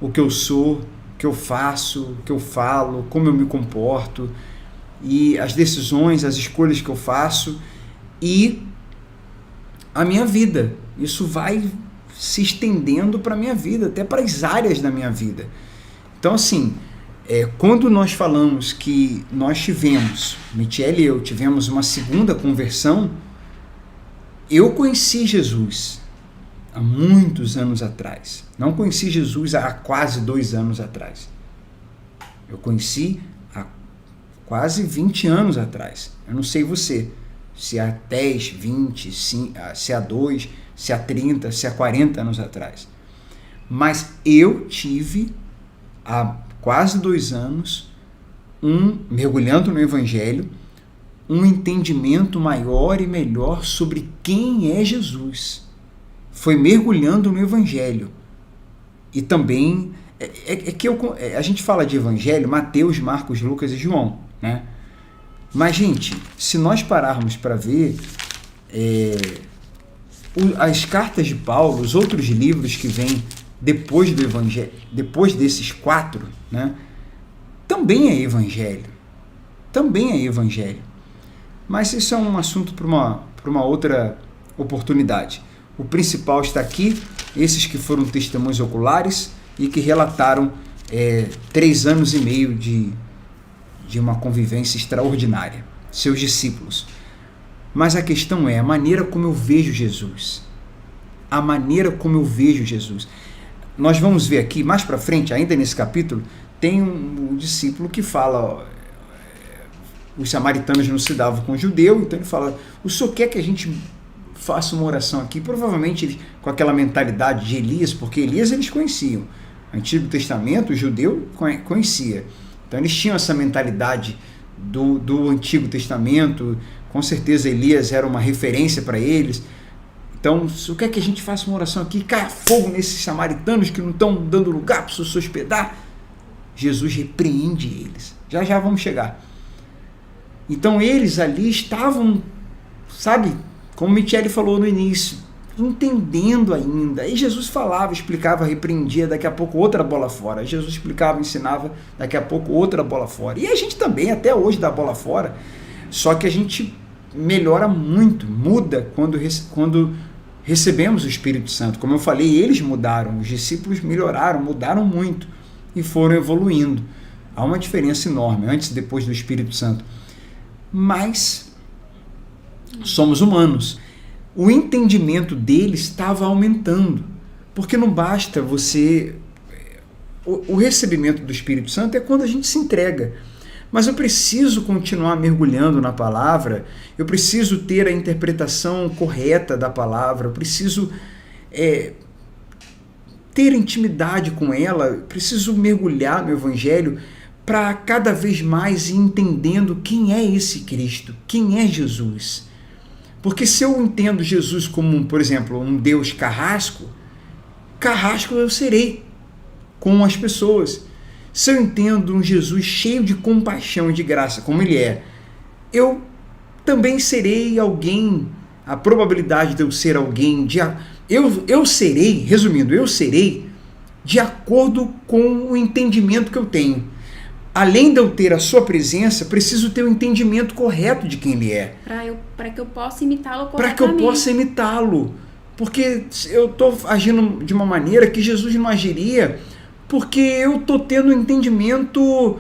O que eu sou, o que eu faço, o que eu falo, como eu me comporto, e as decisões, as escolhas que eu faço e a minha vida. Isso vai se estendendo para a minha vida, até para as áreas da minha vida. Então, assim, quando nós falamos que nós tivemos, Michele e eu tivemos uma segunda conversão, eu conheci Jesus há muitos anos atrás. Não conheci Jesus há quase 2 anos atrás. Eu conheci há quase 20 anos atrás. Eu não sei você, se há 10, 20, se há 2, se há 30, se há 40 anos atrás. Mas eu tive, há quase 2 anos, mergulhando no Evangelho, um entendimento maior e melhor sobre quem é Jesus. Foi mergulhando no Evangelho. E também, a gente fala de Evangelho, Mateus, Marcos, Lucas e João, né? Mas, gente, se nós pararmos para ver as cartas de Paulo, os outros livros que vêm depois do evangelho, depois desses 4, né, também é evangelho. Também é evangelho. Mas isso é um assunto para uma outra oportunidade. O principal está aqui, esses que foram testemunhos oculares e que relataram 3 anos e meio de uma convivência extraordinária, seus discípulos. Mas a questão é a maneira como eu vejo Jesus. A maneira como eu vejo Jesus. Nós vamos ver aqui, mais para frente, ainda nesse capítulo, tem um discípulo que fala, os samaritanos não se davam com o judeu, então ele fala, o senhor quer que a gente faça uma oração aqui? Provavelmente com aquela mentalidade de Elias, porque Elias eles conheciam. O Antigo Testamento, o judeu conhecia. Então eles tinham essa mentalidade do Antigo Testamento, com certeza Elias era uma referência para eles. Então, o que é que a gente faça uma oração aqui? Caia fogo nesses samaritanos que não estão dando lugar para se hospedar. Jesus repreende eles. Já vamos chegar. Então, eles ali estavam, sabe, como Michele falou no início, entendendo ainda. Aí Jesus falava, explicava, repreendia, daqui a pouco outra bola fora. Jesus explicava, ensinava, daqui a pouco outra bola fora. E a gente também, até hoje, dá bola fora. Só que a gente melhora muito, muda quando recebemos o Espírito Santo. Como eu falei, eles mudaram, os discípulos melhoraram, mudaram muito e foram evoluindo. Há uma diferença enorme, antes e depois do Espírito Santo. Mas somos humanos. O entendimento deles estava aumentando, porque não basta você... O recebimento do Espírito Santo é quando a gente se entrega. Mas eu preciso continuar mergulhando na palavra, eu preciso ter a interpretação correta da palavra, eu preciso ter intimidade com ela, eu preciso mergulhar no Evangelho para cada vez mais ir entendendo quem é esse Cristo, quem é Jesus. Porque se eu entendo Jesus como, por exemplo, um Deus carrasco eu serei com as pessoas. Se eu entendo um Jesus cheio de compaixão e de graça, como ele é, eu também serei alguém, a probabilidade de eu ser alguém, eu serei, resumindo, eu serei de acordo com o entendimento que eu tenho. Além de eu ter a sua presença, preciso ter o entendimento correto de quem ele é. Para que eu possa imitá-lo corretamente. Para que eu possa imitá-lo. Porque eu estou agindo de uma maneira que Jesus não agiria, porque eu estou tendo um entendimento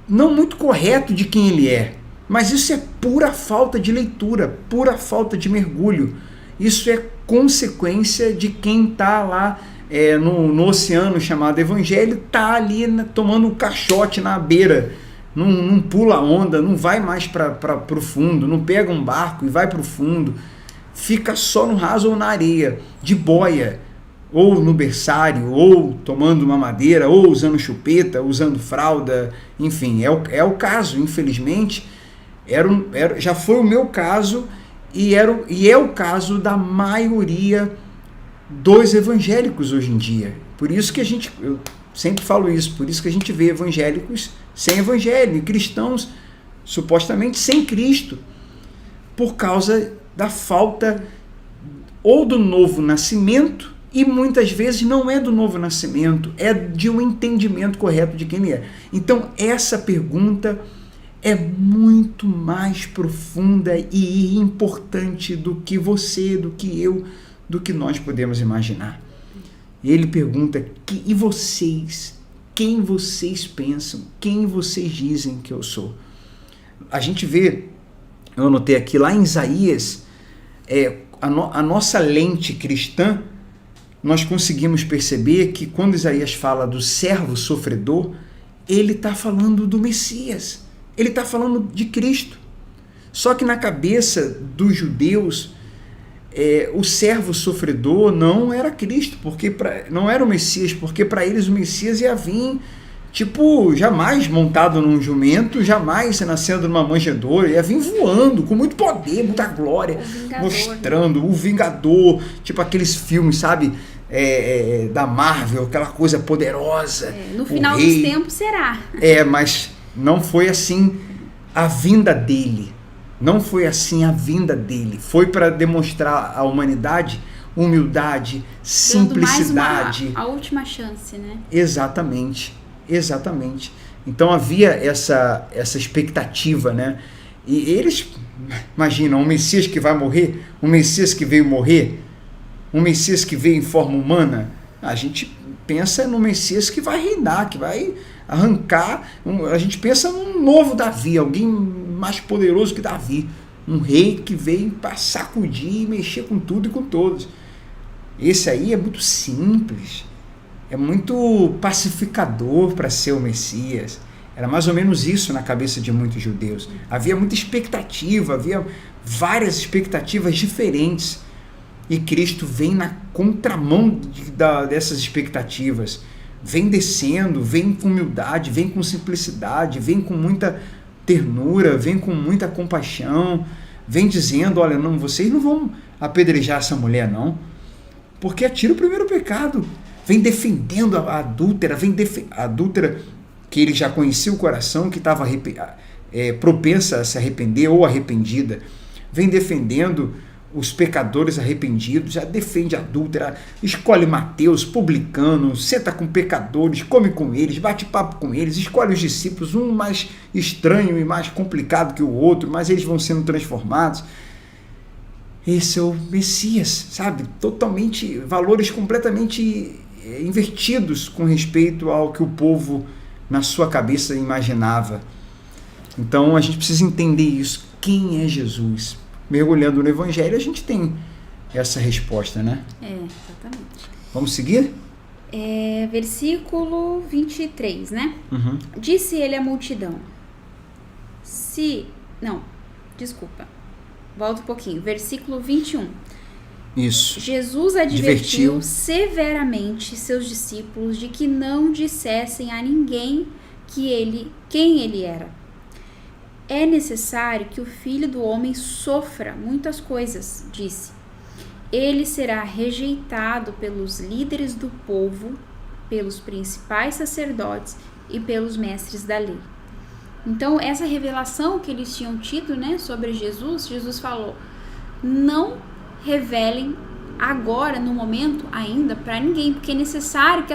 não muito correto de quem ele é. Mas isso é pura falta de leitura, pura falta de mergulho. Isso é consequência de quem está lá no oceano chamado Evangelho, está ali tomando um caixote na beira, não pula a onda, não vai mais para o fundo, não pega um barco e vai para o fundo, fica só no raso ou na areia, de boia, ou no berçário, ou tomando uma madeira, ou usando chupeta, usando fralda, enfim, é o caso, infelizmente, já foi o meu caso e é o caso da maioria dos evangélicos hoje em dia. Por isso que eu sempre falo isso, por isso que a gente vê evangélicos sem evangelho, e cristãos supostamente sem Cristo, por causa da falta ou do novo nascimento, e muitas vezes não é do novo nascimento, é de um entendimento correto de quem ele é. Então essa pergunta é muito mais profunda e importante do que você, do que eu, do que nós podemos imaginar. Ele pergunta, e vocês? Quem vocês pensam? Quem vocês dizem que eu sou? A gente vê, eu anotei aqui, lá em Isaías, a nossa lente cristã, nós conseguimos perceber que quando Isaías fala do servo sofredor, ele está falando do Messias, ele está falando de Cristo. Só que na cabeça dos judeus, o servo sofredor não era Cristo, não era o Messias, porque para eles o Messias ia vir, jamais montado num jumento, jamais nascendo numa manjedoura, ia vir voando, com muito poder, muita glória, mostrando o Vingador, aqueles filmes, sabe, da Marvel, aquela coisa poderosa. No final dos tempos será. Mas não foi assim a vinda dele. Não foi assim a vinda dele. Foi para demonstrar à humanidade humildade, simplicidade. Dando mais a última chance, né? Exatamente. Então havia essa expectativa, né? E eles imaginam um Messias que vai morrer, um Messias que veio morrer, um Messias que veio em forma humana. A gente pensa no Messias que vai reinar, que vai arrancar. A gente pensa num novo Davi, alguém mais poderoso que Davi. Um rei que veio para sacudir e mexer com tudo e com todos. Esse aí é muito simples, é muito pacificador para ser o Messias. Era mais ou menos isso na cabeça de muitos judeus. Havia muita expectativa, havia várias expectativas diferentes. E Cristo vem na contramão dessas expectativas. Vem descendo, vem com humildade, vem com simplicidade, vem com muita ternura, vem com muita compaixão, vem dizendo, olha, não, vocês não vão apedrejar essa mulher, não, porque atira o primeiro pecado. Vem defendendo a adúltera, a adúltera que ele já conhecia o coração, que estava propensa a se arrepender ou arrependida. Vem defendendo os pecadores arrependidos, já defende a adúltera, escolhe Mateus, publicano, senta com pecadores, come com eles, bate papo com eles, escolhe os discípulos, um mais estranho e mais complicado que o outro, mas eles vão sendo transformados. Esse é o Messias, sabe? Totalmente, valores completamente invertidos com respeito ao que o povo na sua cabeça imaginava. Então a gente precisa entender isso. Quem é Jesus? Mergulhando no Evangelho, a gente tem essa resposta, né? Exatamente. Vamos seguir? Versículo 23, né? Uhum. Disse ele à multidão. Volta um pouquinho. Versículo 21. Isso. Jesus advertiu severamente seus discípulos de que não dissessem a ninguém quem ele era. É necessário que o Filho do Homem sofra muitas coisas, disse. Ele será rejeitado pelos líderes do povo, pelos principais sacerdotes e pelos mestres da lei. Então, essa revelação que eles tinham tido, né, sobre Jesus falou, não revelem agora, no momento ainda, para ninguém, porque é necessário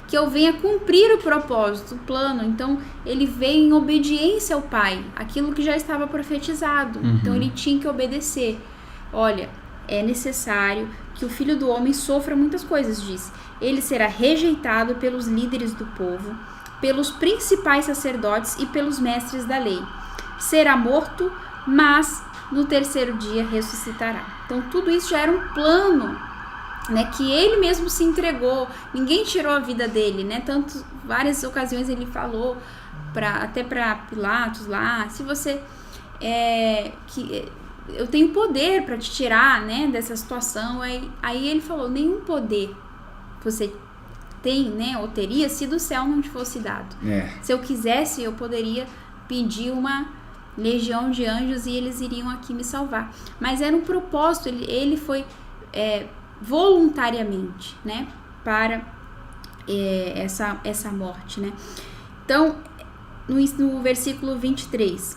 que eu venha cumprir o propósito, o plano. Então, ele veio em obediência ao Pai, aquilo que já estava profetizado. Uhum. Então, ele tinha que obedecer. Olha, é necessário que o Filho do Homem sofra muitas coisas, disse. Ele será rejeitado pelos líderes do povo, pelos principais sacerdotes e pelos mestres da lei. Será morto, mas no terceiro dia ressuscitará. Então, tudo isso já era um plano, né, que ele mesmo se entregou. Ninguém tirou a vida dele, né? Tanto, várias ocasiões ele falou até para Pilatos lá, se você eu tenho poder para te tirar, né, dessa situação. Aí ele falou, nenhum poder você tem, né, ou teria, se do céu não te fosse dado. Se eu quisesse, eu poderia pedir uma legião de anjos e eles iriam aqui me salvar. Mas era um propósito, ele foi voluntariamente, né, para essa morte, né. Então, no versículo 23,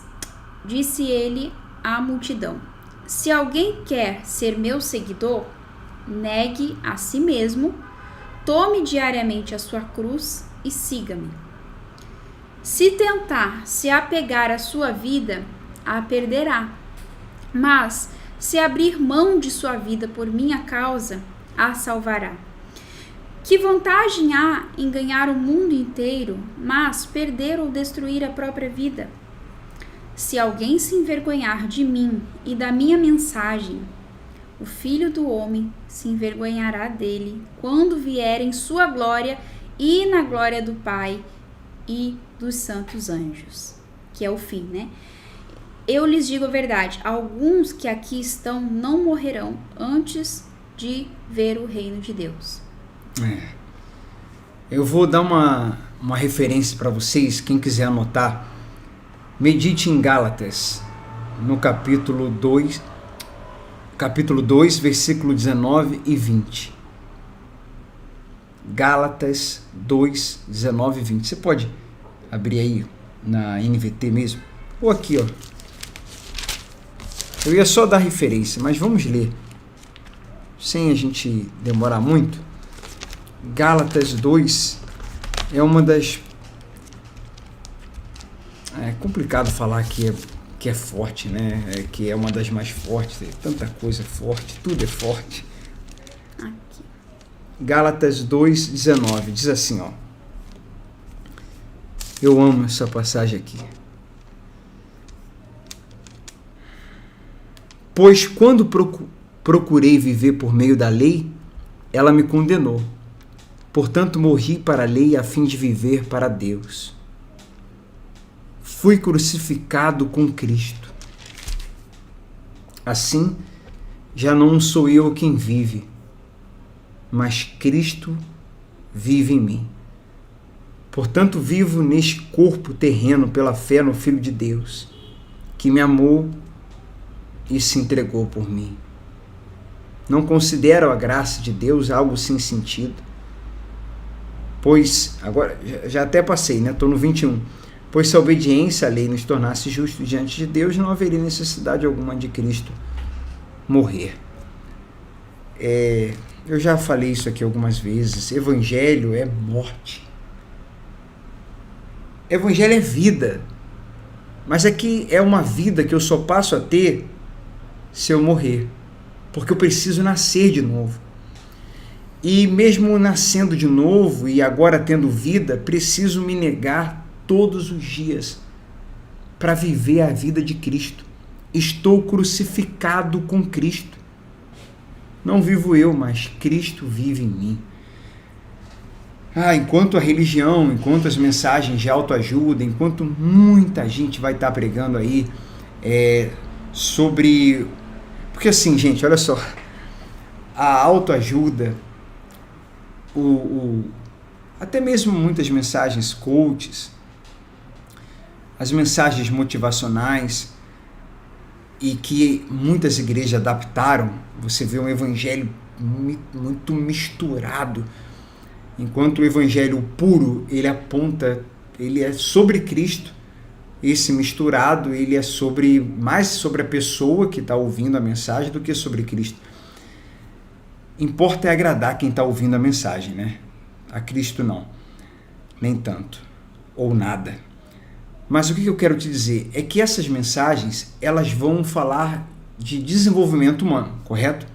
disse ele à multidão: se alguém quer ser meu seguidor, negue a si mesmo, tome diariamente a sua cruz e siga-me. Se tentar se apegar à sua vida, a perderá. Mas, se abrir mão de sua vida por minha causa, a salvará. Que vantagem há em ganhar o mundo inteiro, mas perder ou destruir a própria vida? Se alguém se envergonhar de mim e da minha mensagem, o Filho do Homem se envergonhará dele quando vier em sua glória e na glória do Pai e dos santos anjos. Que é o fim, né? Eu lhes digo a verdade, alguns que aqui estão não morrerão antes de ver o reino de Deus. Eu vou dar uma referência para vocês, quem quiser anotar. Medite em Gálatas, no capítulo 2, versículo 19 e 20. Gálatas 2, 19 e 20. Você pode abrir aí na NVT mesmo? Ou aqui, ó. Eu ia só dar referência, mas vamos ler. sem a gente demorar muito, Gálatas 2 é uma das... É complicado falar que é forte, né? Que é uma das mais fortes, tem tanta coisa forte, tudo é forte. Aqui. Gálatas 2:19, diz assim, ó. Eu amo essa passagem aqui. Pois quando procurei viver por meio da lei, ela me condenou. Portanto, morri para a lei a fim de viver para Deus. Fui crucificado com Cristo. Assim, já não sou eu quem vive, mas Cristo vive em mim. Portanto, vivo neste corpo terreno pela fé no Filho de Deus, que me amou e se entregou por mim. Não considero a graça de Deus algo sem sentido, pois, agora, já até passei, né? Estou no 21. Pois se a obediência à lei nos tornasse justos diante de Deus, não haveria necessidade alguma de Cristo morrer. Eu já falei isso aqui algumas vezes. Evangelho é morte. Evangelho é vida. Mas aqui é uma vida que eu só passo a ter se eu morrer. Porque eu preciso nascer de novo. E mesmo nascendo de novo e agora tendo vida, preciso me negar todos os dias para viver a vida de Cristo. Estou crucificado com Cristo. Não vivo eu, mas Cristo vive em mim. Enquanto a religião, enquanto as mensagens de autoajuda, enquanto muita gente vai estar pregando aí sobre... Porque assim, gente, olha só, a autoajuda, até mesmo muitas mensagens coaches, as mensagens motivacionais, e que muitas igrejas adaptaram, você vê um evangelho muito misturado, enquanto o evangelho puro, ele aponta, ele é sobre Cristo, esse misturado, ele é mais sobre a pessoa que está ouvindo a mensagem do que sobre Cristo. Importa é agradar quem está ouvindo a mensagem, né? A Cristo não, nem tanto, ou nada. Mas o que eu quero te dizer é que essas mensagens, elas vão falar de desenvolvimento humano, correto?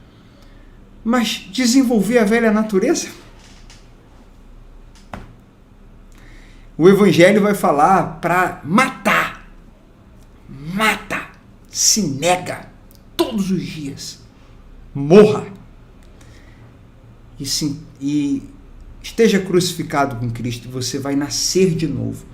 Mas desenvolver a velha natureza? O Evangelho vai falar para matar. Mata. Se nega todos os dias. Morra. E esteja crucificado com Cristo, você vai nascer de novo.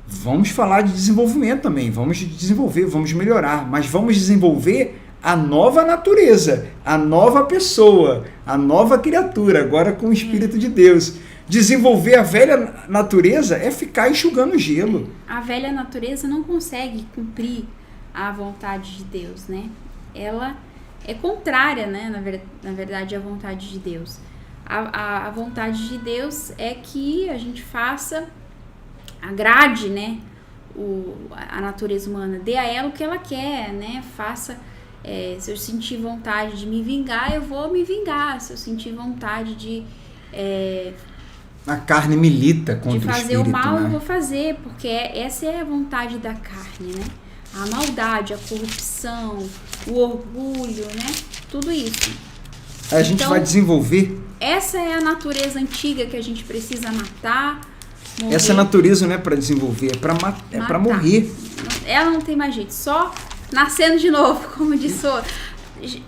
Vamos falar de desenvolvimento também, vamos desenvolver, vamos melhorar, mas vamos desenvolver a nova natureza, a nova pessoa, a nova criatura, agora com o Espírito de Deus. Desenvolver a velha natureza é ficar enxugando gelo. A velha natureza não consegue cumprir a vontade de Deus, né? Ela é contrária, né, na verdade, à vontade de Deus. A vontade de Deus é que a gente faça, agrade, né, a natureza humana, dê a ela o que ela quer, né, faça, se eu sentir vontade de me vingar, eu vou me vingar, se eu sentir vontade de... a carne milita contra o espírito, de fazer o mal, né? Eu vou fazer, porque essa é a vontade da carne, né, a maldade, a corrupção, o orgulho, né, tudo isso. A gente vai desenvolver... Essa é a natureza antiga que a gente precisa matar. Morrer. Essa natureza não é para desenvolver, é para morrer. Ela não tem mais jeito, só nascendo de novo, como disse o...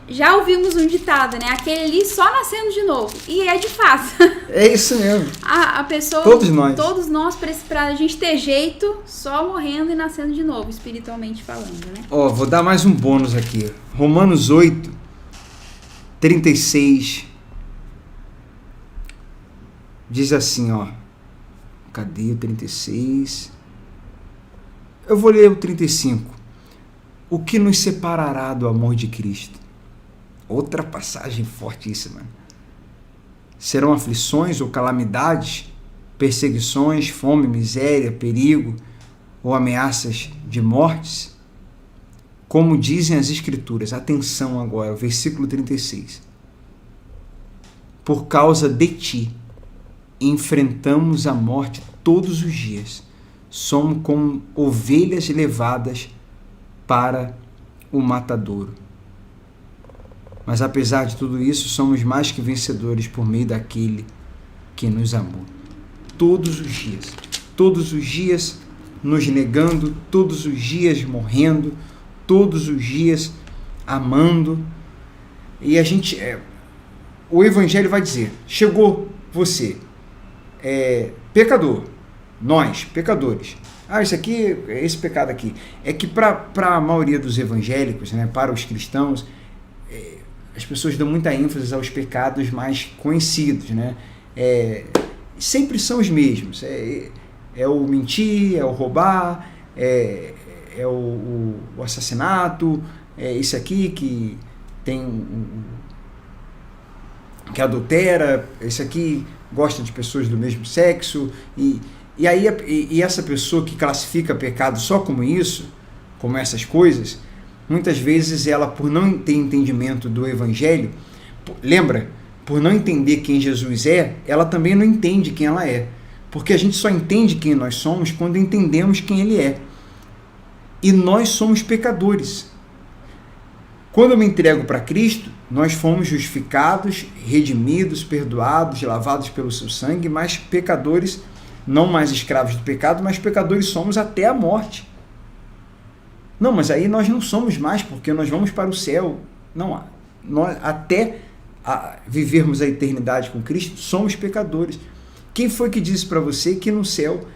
Já ouvimos um ditado, né? Aquele ali só nascendo de novo. E é de fato. É isso mesmo. A pessoa... Todos nós, para a gente ter jeito, só morrendo e nascendo de novo, espiritualmente falando, né? Vou dar mais um bônus aqui. Romanos 8, 36. Diz assim, cadê o 36? Eu vou ler o 35. O que nos separará do amor de Cristo? Outra passagem fortíssima. Serão aflições ou calamidades, perseguições, fome, miséria, perigo ou ameaças de mortes? Como dizem as Escrituras, atenção agora, o versículo 36. por causa de ti, enfrentamos a morte todos os dias. Somos como ovelhas levadas para o matadouro. Mas apesar de tudo isso, somos mais que vencedores por meio daquele que nos amou. Todos os dias nos negando, todos os dias morrendo, todos os dias amando. E a gente, o Evangelho vai dizer, chegou você, pecador, nós, pecadores. Esse pecado aqui. É que para a maioria dos evangélicos, né, para os cristãos, as pessoas dão muita ênfase aos pecados mais conhecidos, né? Sempre são os mesmos. É o mentir, é o roubar, é o assassinato, é esse aqui que que adultera, esse aqui gosta de pessoas do mesmo sexo, e aí essa pessoa que classifica pecado só como isso, como essas coisas, muitas vezes ela, por não ter entendimento do Evangelho, lembra, por não entender quem Jesus é, ela também não entende quem ela é. Porque a gente só entende quem nós somos quando entendemos quem Ele é. E nós somos pecadores. Quando eu me entrego para Cristo, nós fomos justificados, redimidos, perdoados, lavados pelo seu sangue, mas pecadores, não mais escravos do pecado, mas pecadores somos até a morte. Não, mas aí nós não somos mais, porque nós vamos para o céu. Não, nós, até vivermos a eternidade com Cristo, somos pecadores. Quem foi que disse para você que no céu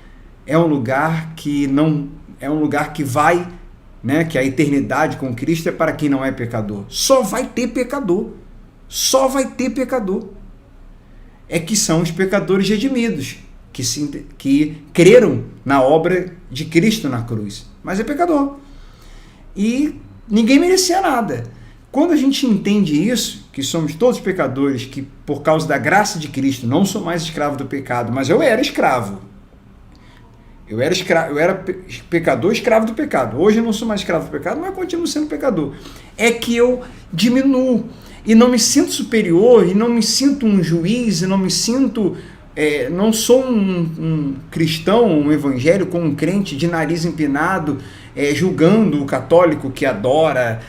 é um lugar que não é um lugar que vai, né, que a eternidade com Cristo é para quem não é pecador? Só vai ter pecador. Só vai ter pecador. É que são os pecadores redimidos, que creram na obra de Cristo na cruz. Mas é pecador. E ninguém merecia nada. Quando a gente entende isso, que somos todos pecadores, que por causa da graça de Cristo não sou mais escravo do pecado, mas eu era escravo. Eu era pecador, escravo do pecado. Hoje eu não sou mais escravo do pecado, mas continuo sendo pecador. É que eu diminuo e não me sinto superior, e não me sinto um juiz, e não me sinto... não sou um cristão, um evangélico, um crente de nariz empinado, julgando o católico que adora,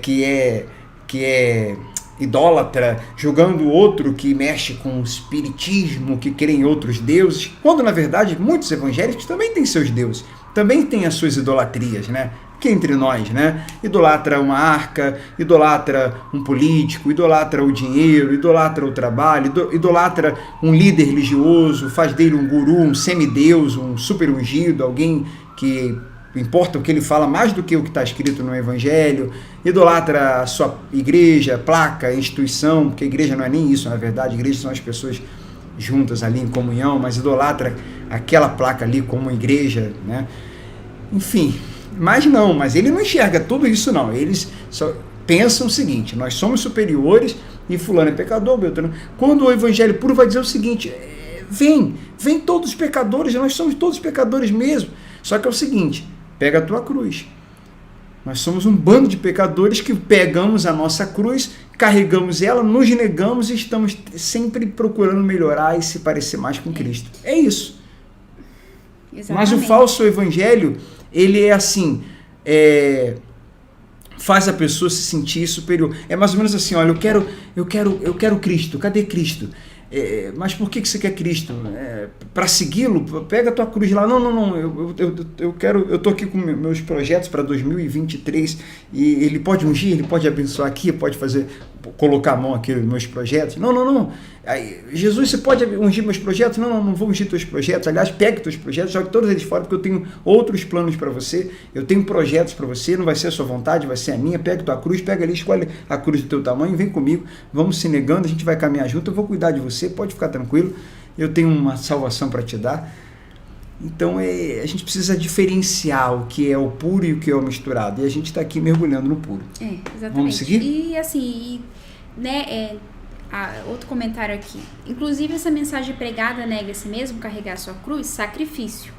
que é idólatra, julgando o outro que mexe com o espiritismo, que crê em outros deuses, quando na verdade muitos evangélicos também têm seus deuses, também têm as suas idolatrias, né? Que entre nós, né? Idolatra uma arca, idolatra um político, idolatra o dinheiro, idolatra o trabalho, idolatra um líder religioso, faz dele um guru, um semideus, um super ungido, alguém que importa o que ele fala mais do que o que está escrito no Evangelho, idolatra a sua igreja, placa, instituição, porque a igreja não é nem isso, na verdade, a igreja são as pessoas juntas ali em comunhão, mas idolatra aquela placa ali como igreja, né? Enfim, mas ele não enxerga tudo isso não, eles só pensam o seguinte, nós somos superiores e fulano é pecador, Beltrano. Quando o Evangelho puro vai dizer o seguinte, vem todos os pecadores, nós somos todos pecadores mesmo, só que é o seguinte, pega a tua cruz. Nós somos um bando de pecadores que pegamos a nossa cruz, carregamos ela, nos negamos e estamos sempre procurando melhorar e se parecer mais com Cristo. É isso. Exatamente. Mas o falso evangelho, ele é assim, faz a pessoa se sentir superior. É mais ou menos assim, olha, eu quero Cristo, cadê Cristo? Mas por que você quer Cristo? Para segui-lo? Pega a tua cruz lá. Não, eu tô aqui com meus projetos para 2023 e ele pode ungir, ele pode abençoar aqui, pode colocar a mão aqui nos meus projetos. Não. Jesus, você pode ungir meus projetos? Não vou ungir teus projetos. Aliás, pegue teus projetos, jogue todos eles fora, porque eu tenho outros planos para você, eu tenho projetos para você, não vai ser a sua vontade, vai ser a minha. Pega tua cruz, pega ali, escolhe a cruz do teu tamanho, vem comigo, vamos se negando, a gente vai caminhar junto, eu vou cuidar de você, pode ficar tranquilo, eu tenho uma salvação para te dar. Então a gente precisa diferenciar o que é o puro e o que é o misturado, e a gente está aqui mergulhando no puro. Exatamente. Vamos seguir? E assim, né, outro comentário aqui. Inclusive, essa mensagem pregada nega a si mesmo, carregar a sua cruz, sacrifício.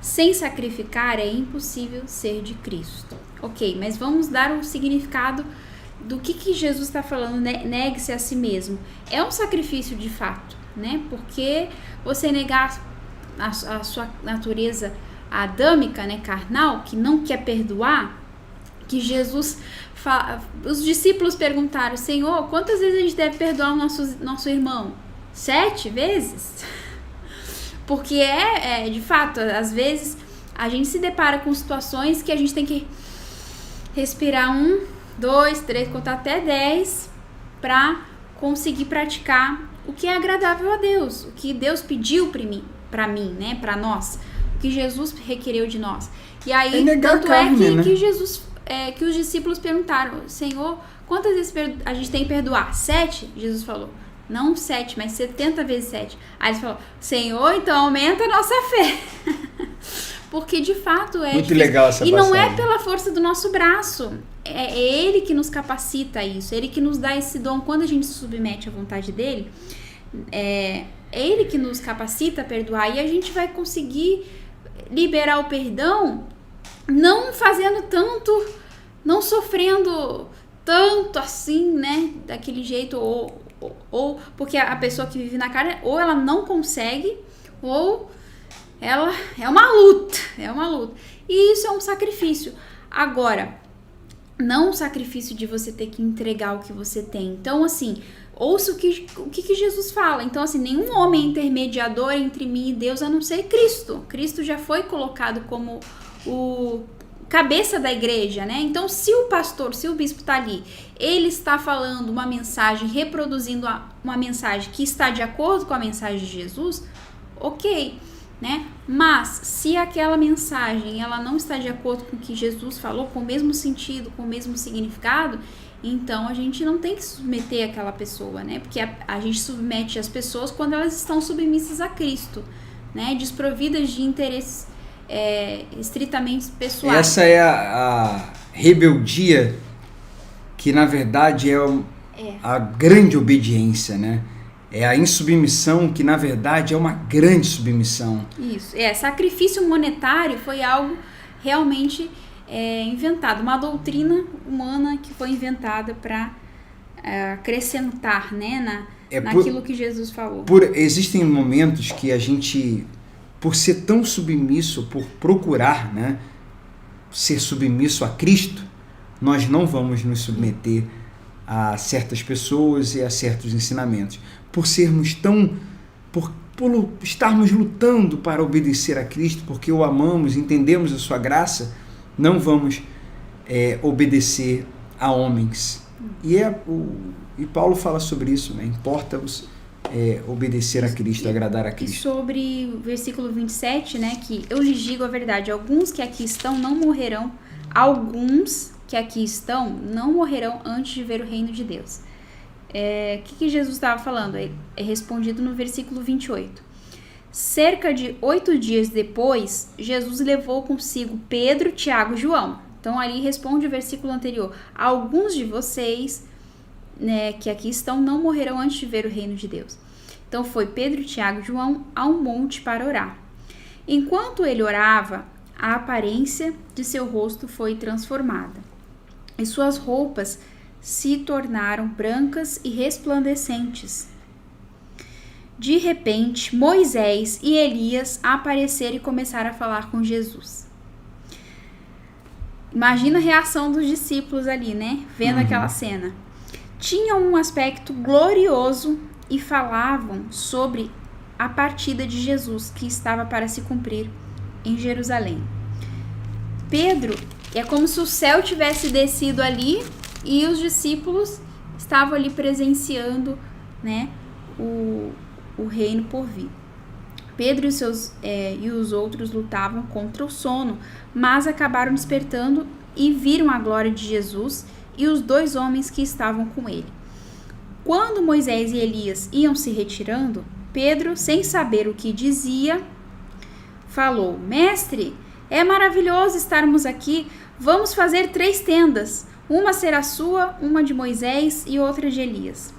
Sem sacrificar é impossível ser de Cristo. Ok, mas vamos dar um significado do que Jesus está falando, né? Negue-se a si mesmo. É um sacrifício de fato, né? Porque você negar a sua natureza adâmica, né, carnal, que não quer perdoar, que Jesus os discípulos perguntaram: Senhor, quantas vezes a gente deve perdoar o nosso irmão? 7 vezes? Porque de fato, às vezes a gente se depara com situações que a gente tem que respirar 1, 2, 3, contar até 10 para conseguir praticar o que é agradável a Deus, o que Deus pediu para mim, né, para nós, o que Jesus requereu de nós. E aí, tanto carne, né? Que Jesus, que os discípulos perguntaram: Senhor, quantas vezes a gente tem que perdoar? 7? Jesus falou: não 7, mas 70 vezes 7. Aí ele falou: Senhor, então aumenta a nossa fé. Porque de fato é muito difícil. Legal essa passagem. E não é pela força do nosso braço. É Ele que nos capacita a isso. Ele que nos dá esse dom. Quando a gente se submete à vontade dele, é Ele que nos capacita a perdoar. E a gente vai conseguir liberar o perdão não fazendo tanto, não sofrendo tanto assim, né? Daquele jeito. Ou porque a pessoa que vive na carne, ou ela não consegue, ou ela é uma luta. E isso é um sacrifício. Agora, não um sacrifício de você ter que entregar o que você tem. Então, assim, ouça o que Jesus fala. Então, assim, nenhum homem é intermediador entre mim e Deus a não ser Cristo. Cristo já foi colocado como o cabeça da igreja, né? Então, se o pastor, se o bispo tá ali, ele está falando uma mensagem, reproduzindo uma mensagem que está de acordo com a mensagem de Jesus, ok, né? Mas se aquela mensagem ela não está de acordo com o que Jesus falou, com o mesmo sentido, com o mesmo significado, então a gente não tem que submeter aquela pessoa, né? Porque a gente submete as pessoas quando elas estão submissas a Cristo, né? Desprovidas de interesses estritamente pessoais. Essa é a rebeldia que na verdade é a grande obediência, né? É a insubmissão que, na verdade, é uma grande submissão. Isso. Sacrifício monetário foi algo realmente inventado. Uma doutrina humana que foi inventada para acrescentar, né, naquilo que Jesus falou. Existem momentos que a gente, por ser tão submisso, por procurar, né, ser submisso a Cristo, nós não vamos nos submeter a certas pessoas e a certos ensinamentos. Por estarmos lutando para obedecer a Cristo, porque o amamos, entendemos a sua graça, não vamos obedecer a homens. E Paulo fala sobre isso, né? Importa-vos obedecer a Cristo, agradar a Cristo. E sobre o versículo 27, né? Que eu lhes digo a verdade, alguns que aqui estão não morrerão, antes de ver o reino de Deus. O que Jesus estava falando? É respondido no versículo 28. Cerca de 8 dias depois, Jesus levou consigo Pedro, Tiago e João. Então, ali responde o versículo anterior. Alguns de vocês, né, que aqui estão não morrerão antes de ver o reino de Deus. Então, foi Pedro, Tiago e João a um monte para orar. Enquanto ele orava, a aparência de seu rosto foi transformada. E suas roupas se tornaram brancas e resplandecentes. De repente, Moisés e Elias apareceram e começaram a falar com Jesus. Imagina a reação dos discípulos ali, né? Vendo aquela cena. Tinham um aspecto glorioso e falavam sobre a partida de Jesus que estava para se cumprir em Jerusalém. Pedro, é como se o céu tivesse descido ali e os discípulos estavam ali presenciando, né, o reino por vir. Pedro e os outros lutavam contra o sono, mas acabaram despertando e viram a glória de Jesus e os 2 homens que estavam com ele. Quando Moisés e Elias iam se retirando, Pedro, sem saber o que dizia, falou: Mestre, é maravilhoso estarmos aqui. Vamos fazer 3 tendas. Uma será sua, uma de Moisés e outra de Elias.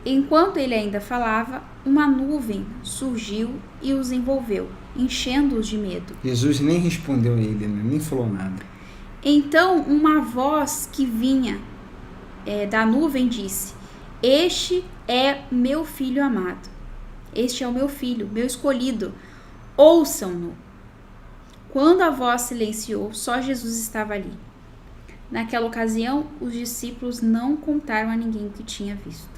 Enquanto ele ainda falava, uma nuvem surgiu e os envolveu, enchendo-os de medo. Jesus nem respondeu a ele, né? Nem falou nada. Então uma voz que vinha da nuvem disse: Este é meu filho amado. Este é o meu filho, meu escolhido. Ouçam-no. Quando a voz silenciou, só Jesus estava ali. Naquela ocasião, os discípulos não contaram a ninguém o que tinha visto.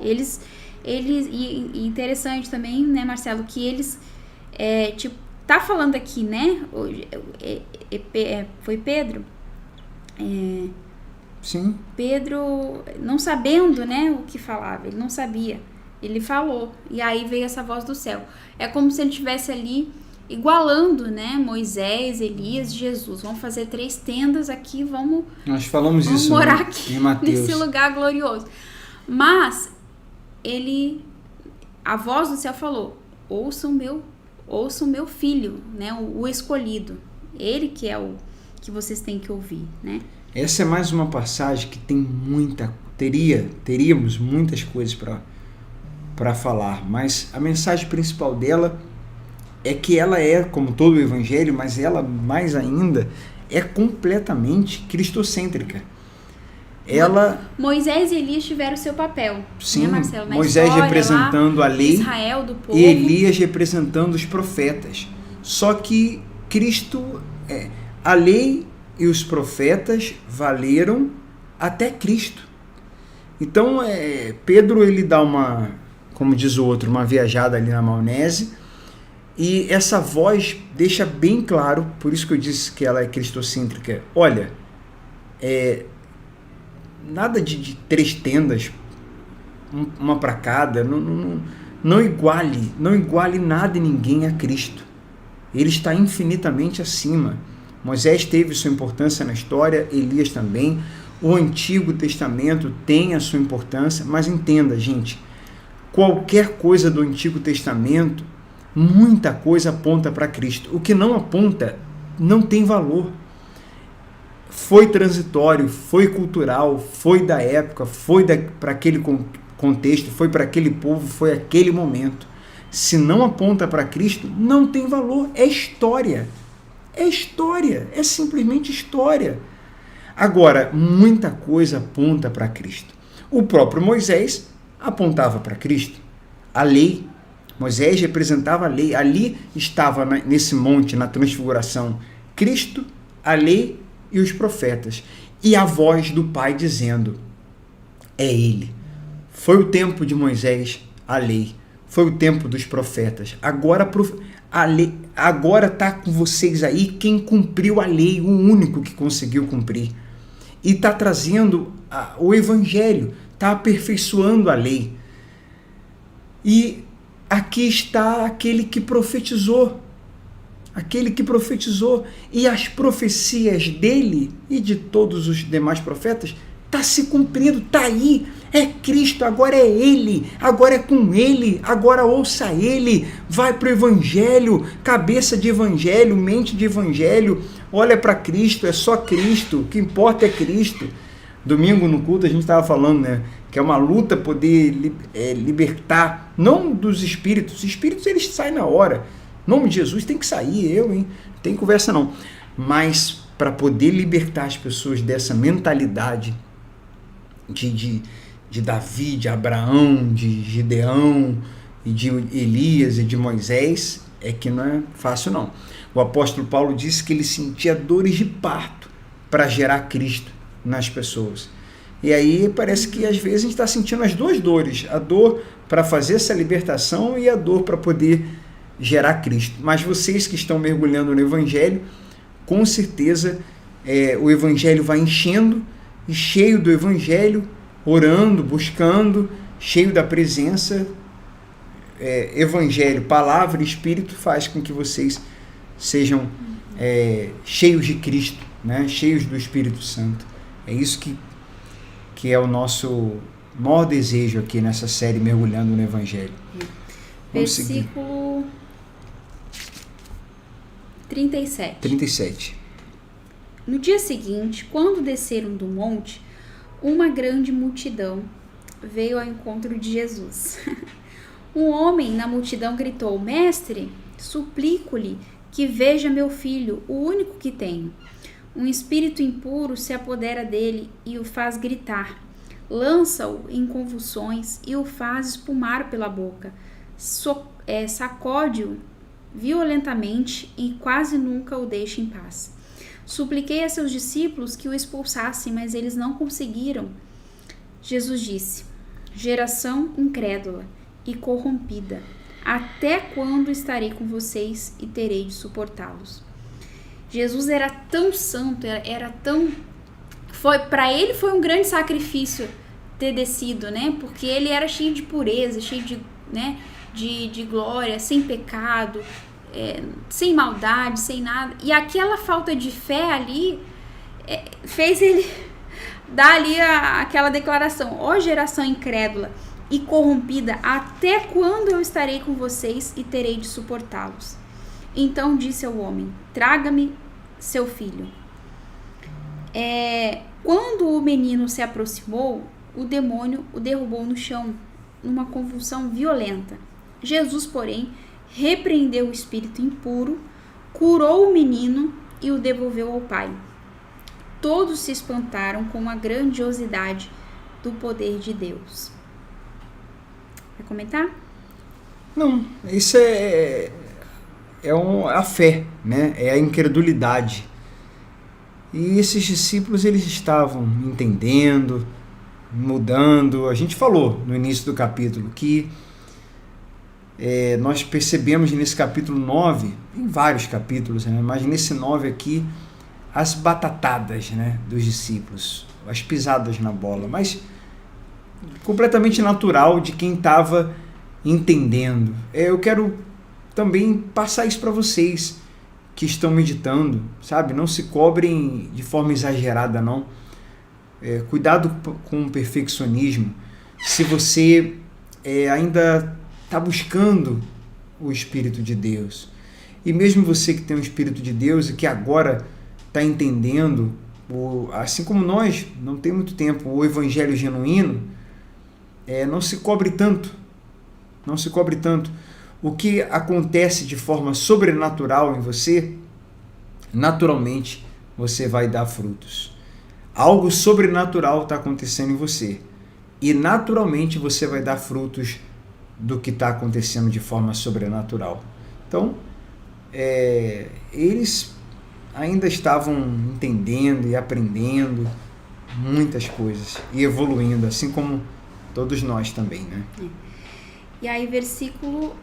Eles e interessante também, né, Marcelo, que eles tá falando aqui, né? Foi Pedro. Sim. Pedro, não sabendo, né, o que falava, ele não sabia. Ele falou, e aí veio essa voz do céu. É como se ele estivesse ali igualando, né, Moisés, Elias, Jesus. Vamos fazer 3 tendas aqui, Nós falamos vamos isso, morar né, aqui em Mateus. nesse lugar glorioso. Mas a voz do céu falou: ouçam meu filho, né, o escolhido. Ele que é o que vocês têm que ouvir, né? Essa é mais uma passagem que tem teríamos muitas coisas para falar, mas a mensagem principal dela é que ela é, como todo o evangelho, mas ela mais ainda é completamente cristocêntrica. Moisés e Elias tiveram seu papel, sim, né, Marcelo? Moisés representando a lei, Israel, do povo, e Elias representando os profetas. Só que Cristo, a lei e os profetas valeram até Cristo. Então, Pedro, ele dá como diz o outro, uma viajada ali na maionese, e essa voz deixa bem claro, por isso que eu disse que ela é cristocêntrica. Olha, nada de 3 tendas, uma para cada, não iguale nada e ninguém a Cristo. Ele está infinitamente acima. Moisés teve sua importância na história, Elias também. O Antigo Testamento tem a sua importância, mas entenda, gente, qualquer coisa do Antigo Testamento, muita coisa aponta para Cristo. O que não aponta não tem valor. Foi transitório, foi cultural, foi da época, foi para aquele contexto, foi para aquele povo, foi aquele momento. Se não aponta para Cristo, não tem valor. É história. É história. É simplesmente história. Agora, muita coisa aponta para Cristo. O próprio Moisés apontava para Cristo. A lei. Moisés representava a lei. Ali estava nesse monte, na transfiguração, Cristo, a lei e os profetas. E a voz do Pai dizendo: é Ele. Foi o tempo de Moisés, a lei. Foi o tempo dos profetas. Agora está com vocês aí quem cumpriu a lei, o único que conseguiu cumprir. E está trazendo o evangelho, está aperfeiçoando a lei. E aqui está aquele que profetizou. E as profecias dele e de todos os demais profetas está se cumprindo, está aí. É Cristo, agora é Ele, agora é com Ele, agora ouça Ele, vai para o Evangelho, cabeça de Evangelho, mente de Evangelho, olha para Cristo, é só Cristo, o que importa é Cristo. Domingo no culto a gente estava falando, né, que é uma luta poder libertar, não dos espíritos, os espíritos eles saem na hora, em nome de Jesus tem que sair, não tem conversa não, mas para poder libertar as pessoas dessa mentalidade de Davi, de Abraão, de Gideão, e de Elias e de Moisés, é que não é fácil não. O apóstolo Paulo disse que ele sentia dores de parto para gerar Cristo nas pessoas. E aí parece que às vezes a gente está sentindo as 2 dores, a dor para fazer essa libertação e a dor para poder gerar Cristo. Mas vocês que estão mergulhando no Evangelho, com certeza o Evangelho vai enchendo, e cheio do Evangelho, orando, buscando, cheio da presença, Evangelho, palavra e Espírito faz com que vocês sejam cheios de Cristo, né? Cheios do Espírito Santo. É isso que é o nosso maior desejo aqui nessa série Mergulhando no Evangelho. Versículo 37. No dia seguinte, quando desceram do monte, uma grande multidão veio ao encontro de Jesus. Um homem na multidão gritou: Mestre, suplico-lhe que veja meu filho, o único que tenho. Um espírito impuro se apodera dele e o faz gritar. Lança-o em convulsões e o faz espumar pela boca. Sacode-o violentamente e quase nunca o deixa em paz. Supliquei a seus discípulos que o expulsassem, mas eles não conseguiram. Jesus disse: geração incrédula e corrompida, até quando estarei com vocês e terei de suportá-los? Jesus era tão santo, era tão... Para ele foi um grande sacrifício ter descido, né? Porque ele era cheio de pureza, cheio de, né, de glória, sem pecado, sem maldade, sem nada. E aquela falta de fé ali fez ele dar ali aquela declaração: ó geração incrédula e corrompida, até quando eu estarei com vocês e terei de suportá-los? Então disse ao homem: traga-me seu filho. Quando o menino se aproximou, o demônio o derrubou no chão, numa convulsão violenta. Jesus, porém, repreendeu o espírito impuro, curou o menino e o devolveu ao pai. Todos se espantaram com a grandiosidade do poder de Deus. Vai comentar? Não, isso é a fé, né? É a incredulidade. E esses discípulos, eles estavam entendendo, mudando. A gente falou no início do capítulo que nós percebemos nesse capítulo 9, em vários capítulos, né? Mas nesse 9 aqui, as batatadas, né, dos discípulos, as pisadas na bola, mas completamente natural de quem estava entendendo. Eu quero também passar isso para vocês que estão meditando, sabe? Não se cobrem de forma exagerada, não. Cuidado com o perfeccionismo. Se você ainda está buscando o Espírito de Deus, e mesmo você que tem o Espírito de Deus e que agora está entendendo, assim como nós, não tem muito tempo, o Evangelho genuíno, não se cobre tanto. Não se cobre tanto. O que acontece de forma sobrenatural em você, naturalmente você vai dar frutos. Algo sobrenatural está acontecendo em você. E naturalmente você vai dar frutos do que está acontecendo de forma sobrenatural. Então, eles ainda estavam entendendo e aprendendo muitas coisas e evoluindo, assim como todos nós também, né? E aí, versículo...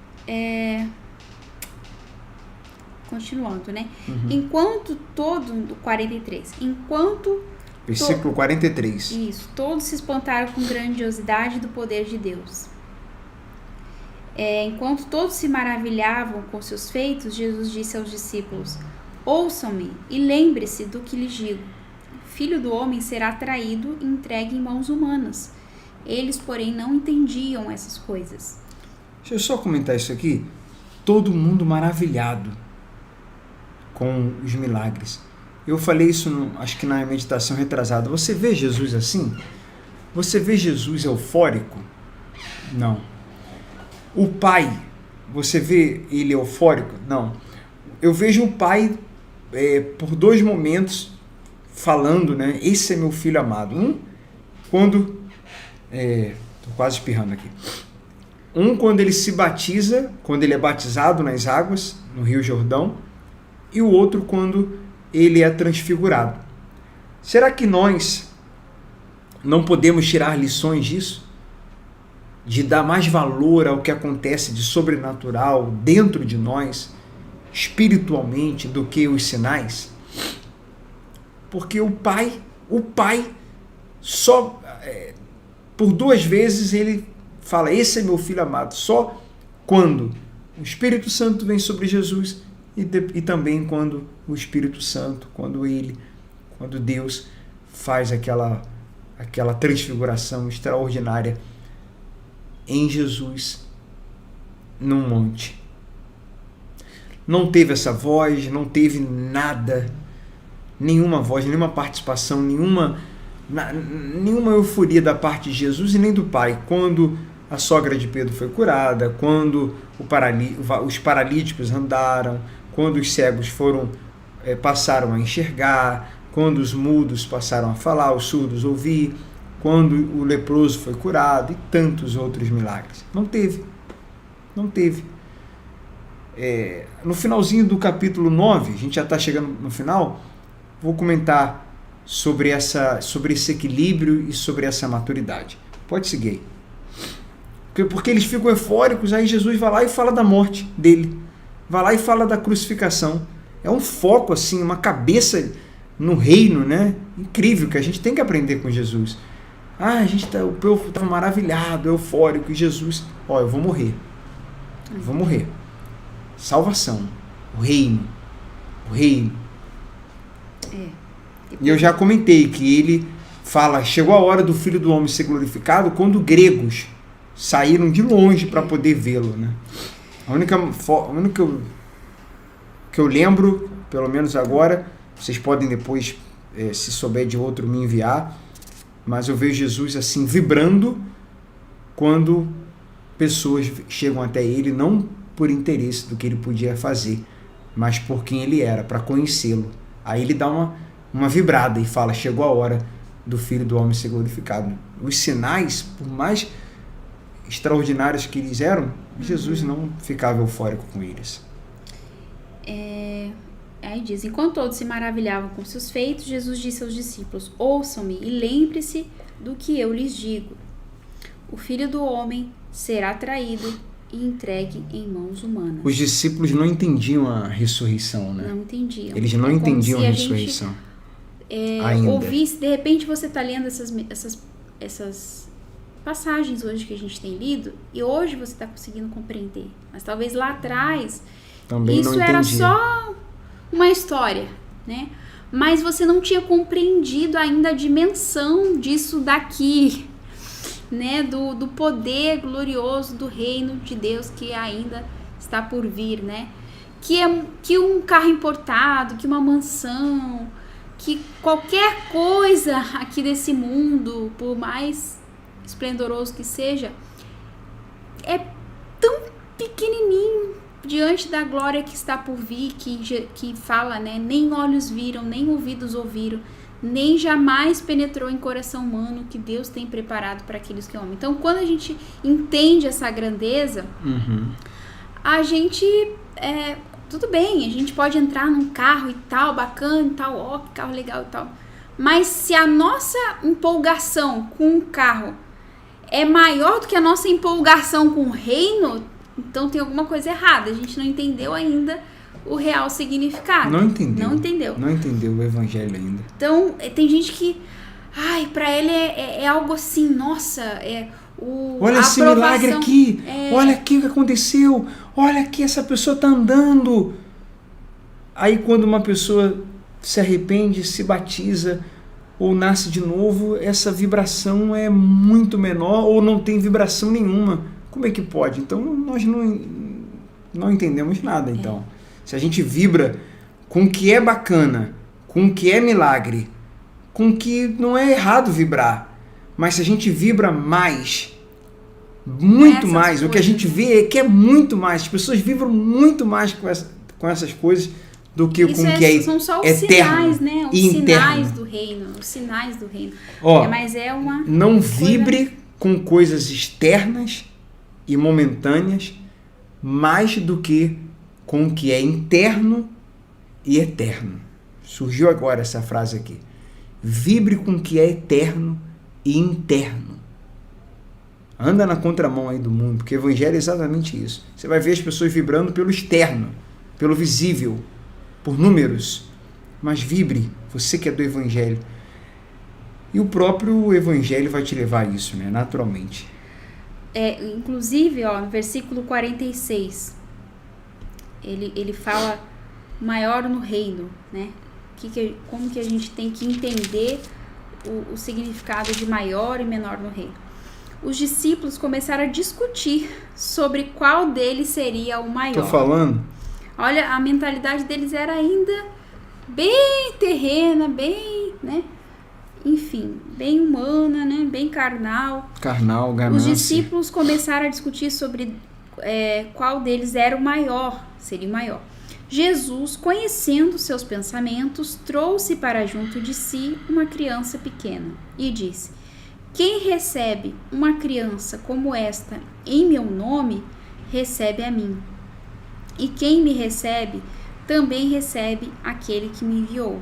continuando, né? Enquanto do 43. Versículo 43. Isso. Todos se espantaram com grandiosidade do poder de Deus. Enquanto todos se maravilhavam com seus feitos, Jesus disse aos discípulos: ouçam-me e lembre-se do que lhes digo. Filho do homem será traído e entregue em mãos humanas. Eles, porém, não entendiam essas coisas. Deixa eu só comentar isso aqui. Todo mundo maravilhado com os milagres. Eu falei isso, acho que na meditação retrasada. Você vê Jesus assim? Você vê Jesus eufórico? Não. O Pai, você vê ele eufórico? Não. Eu vejo o Pai, por dois momentos, falando, né? Esse é meu filho amado. Quando... Estou quase espirrando aqui. Quando ele se batiza, quando ele é batizado nas águas, no Rio Jordão, e o outro quando ele é transfigurado. Será que nós não podemos tirar lições disso? De dar mais valor ao que acontece de sobrenatural dentro de nós, espiritualmente, do que os sinais? Porque o Pai só... por duas vezes ele fala, esse é meu filho amado, só quando o Espírito Santo vem sobre Jesus e também quando o Espírito Santo, quando Deus faz aquela transfiguração extraordinária em Jesus num monte. Não teve essa voz, não teve nada, nenhuma voz, nenhuma participação, nenhuma euforia da parte de Jesus e nem do Pai. Quando a sogra de Pedro foi curada, quando os paralíticos andaram, quando os cegos passaram a enxergar, quando os mudos passaram a falar, os surdos ouvir, quando o leproso foi curado e tantos outros milagres. Não teve. No finalzinho do capítulo 9, a gente já está chegando no final, vou comentar sobre esse equilíbrio e sobre essa maturidade. Pode seguir aí. Porque eles ficam eufóricos, aí Jesus vai lá e fala da morte dele. Vai lá e fala da crucificação. É um foco, assim, uma cabeça no reino, né? Incrível, que a gente tem que aprender com Jesus. O povo estava maravilhado, eufórico, e Jesus, eu vou morrer. Salvação, o reino. E eu já comentei que ele fala, chegou a hora do Filho do Homem ser glorificado, quando gregos saíram de longe para poder vê-lo, né? A única que eu lembro, pelo menos agora, vocês podem depois, se souber de outro, me enviar, mas eu vejo Jesus assim vibrando quando pessoas chegam até ele, não por interesse do que ele podia fazer, mas por quem ele era, para conhecê-lo. Aí ele dá uma vibrada e fala, chegou a hora do Filho do Homem ser glorificado. Os sinais, por mais extraordinários que eles eram, Jesus não ficava eufórico com eles. Aí diz, enquanto todos se maravilhavam com seus feitos, Jesus disse aos discípulos, ouçam-me e lembre-se do que eu lhes digo. O Filho do Homem será traído e entregue em mãos humanas. Os discípulos não entendiam a ressurreição, né? Não entendiam. Eles não entendiam a ressurreição. Ainda. Ouvisse, de repente você está lendo essas passagens hoje que a gente tem lido, e hoje você está conseguindo compreender. Mas talvez lá atrás, também isso era só uma história, né? Mas você não tinha compreendido ainda a dimensão disso daqui, né? Do poder glorioso do reino de Deus que ainda está por vir, né? Que um carro importado, que uma mansão, que qualquer coisa aqui desse mundo, por mais esplendoroso que seja, é tão pequenininho diante da glória que está por vir, que fala, né? Nem olhos viram, nem ouvidos ouviram, nem jamais penetrou em coração humano que Deus tem preparado para aqueles que amam. Então, quando a gente entende essa grandeza, a gente, tudo bem, a gente pode entrar num carro e tal, bacana e tal, que carro legal e tal, mas se a nossa empolgação com o carro é maior do que a nossa empolgação com o reino, então tem alguma coisa errada. A gente não entendeu ainda o real significado. Não entendeu. Não entendeu o evangelho ainda. Então, tem gente que, pra ele é algo assim, nossa, olha esse milagre aqui, olha aqui o que aconteceu, olha aqui essa pessoa tá andando. Aí quando uma pessoa se arrepende, se batiza ou nasce de novo, essa vibração é muito menor ou não tem vibração nenhuma. Como é que pode? Então nós não entendemos nada. Então, se a gente vibra com o que é bacana, com o que é milagre, com o que não é errado vibrar, mas se a gente vibra mais, muito mais, o que a gente vê é que é muito mais, as pessoas vibram muito mais com essas coisas do que com o que é são só os eterno, sinais, né? Os sinais do reino, os sinais do reino. Mas é uma não vibre com coisas externas e momentâneas mais do que com o que é interno e eterno. Surgiu agora essa frase aqui. Vibre com o que é eterno e interno. Anda na contramão aí do mundo, porque o evangelho é exatamente isso. Você vai ver as pessoas vibrando pelo externo, pelo visível, por números. Mas vibre, você que é do evangelho. E o próprio evangelho vai te levar a isso, né? Naturalmente. Inclusive, no versículo 46, ele fala maior no reino, né? Como que a gente tem que entender o significado de maior e menor no reino. Os discípulos começaram a discutir sobre qual deles seria o maior. Tô falando. Olha, a mentalidade deles era ainda bem terrena, bem, né? Enfim, bem humana, né? Bem carnal. Carnal, ganância. Os discípulos começaram a discutir sobre qual deles era o maior, seria o maior. Jesus, conhecendo seus pensamentos, trouxe para junto de si uma criança pequena e disse: quem recebe uma criança como esta em meu nome, recebe a mim. E quem me recebe, também recebe aquele que me enviou.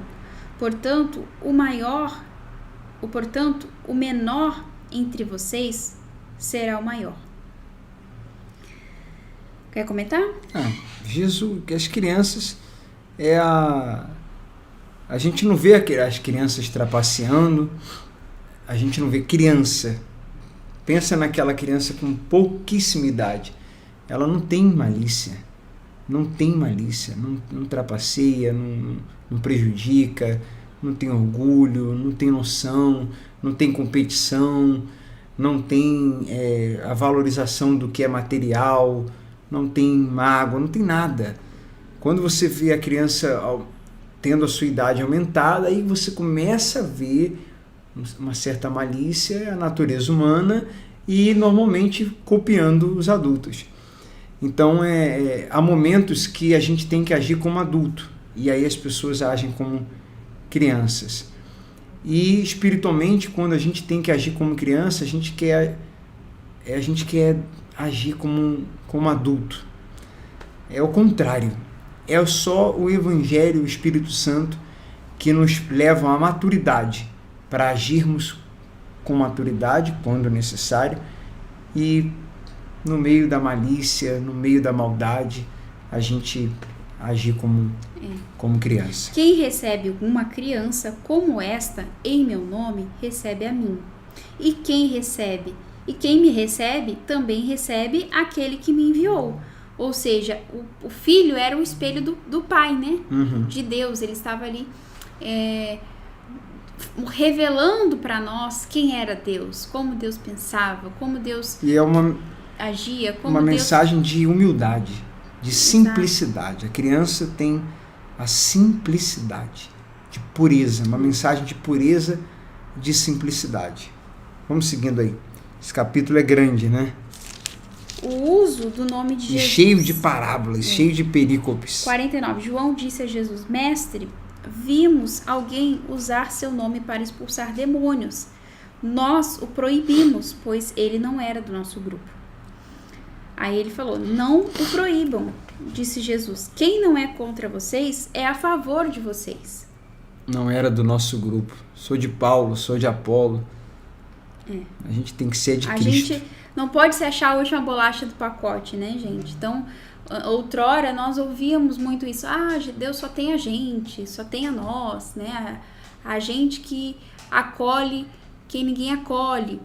Portanto, o menor entre vocês será o maior. Quer comentar? Jesus, que as crianças a gente não vê as crianças trapaceando, a gente não vê criança. Pensa naquela criança com pouquíssima idade. Ela não tem malícia, não trapaceia, não prejudica, não tem orgulho, não tem noção, não tem competição, não tem a valorização do que é material, não tem mágoa, não tem nada. Quando você vê a criança tendo a sua idade aumentada, aí você começa a ver uma certa malícia, a natureza humana, e normalmente copiando os adultos. Então há momentos que a gente tem que agir como adulto, e aí as pessoas agem como crianças. E espiritualmente, quando a gente tem que agir como criança, a gente quer agir como adulto. É o contrário. É só o Evangelho e o Espírito Santo que nos levam à maturidade, para agirmos com maturidade quando necessário, e no meio da malícia, no meio da maldade, a gente agir como criança. Quem recebe uma criança como esta em meu nome, recebe a mim. E quem me recebe, também recebe aquele que me enviou. Ou seja, o filho era o espelho do pai, né? Uhum. De Deus. Ele estava ali revelando para nós quem era Deus, como Deus pensava, como Deus agia. Como uma Deus... mensagem de humildade, de simplicidade. A criança tem a simplicidade, de pureza, uma mensagem de pureza, de simplicidade. Vamos seguindo aí. Esse capítulo é grande, né? O uso do nome de Jesus. E cheio de parábolas, cheio de perícopes. 49. João disse a Jesus: Mestre, vimos alguém usar seu nome para expulsar demônios. Nós o proibimos, pois ele não era do nosso grupo. Aí ele falou: não o proíbam, disse Jesus. Quem não é contra vocês é a favor de vocês. Não era do nosso grupo. Sou de Paulo, sou de Apolo. A gente tem que ser de Cristo. A gente não pode se achar a última bolacha do pacote, né, gente? Então, outrora nós ouvíamos muito isso. Deus só tem a gente, só tem a nós, né? A gente que acolhe quem ninguém acolhe.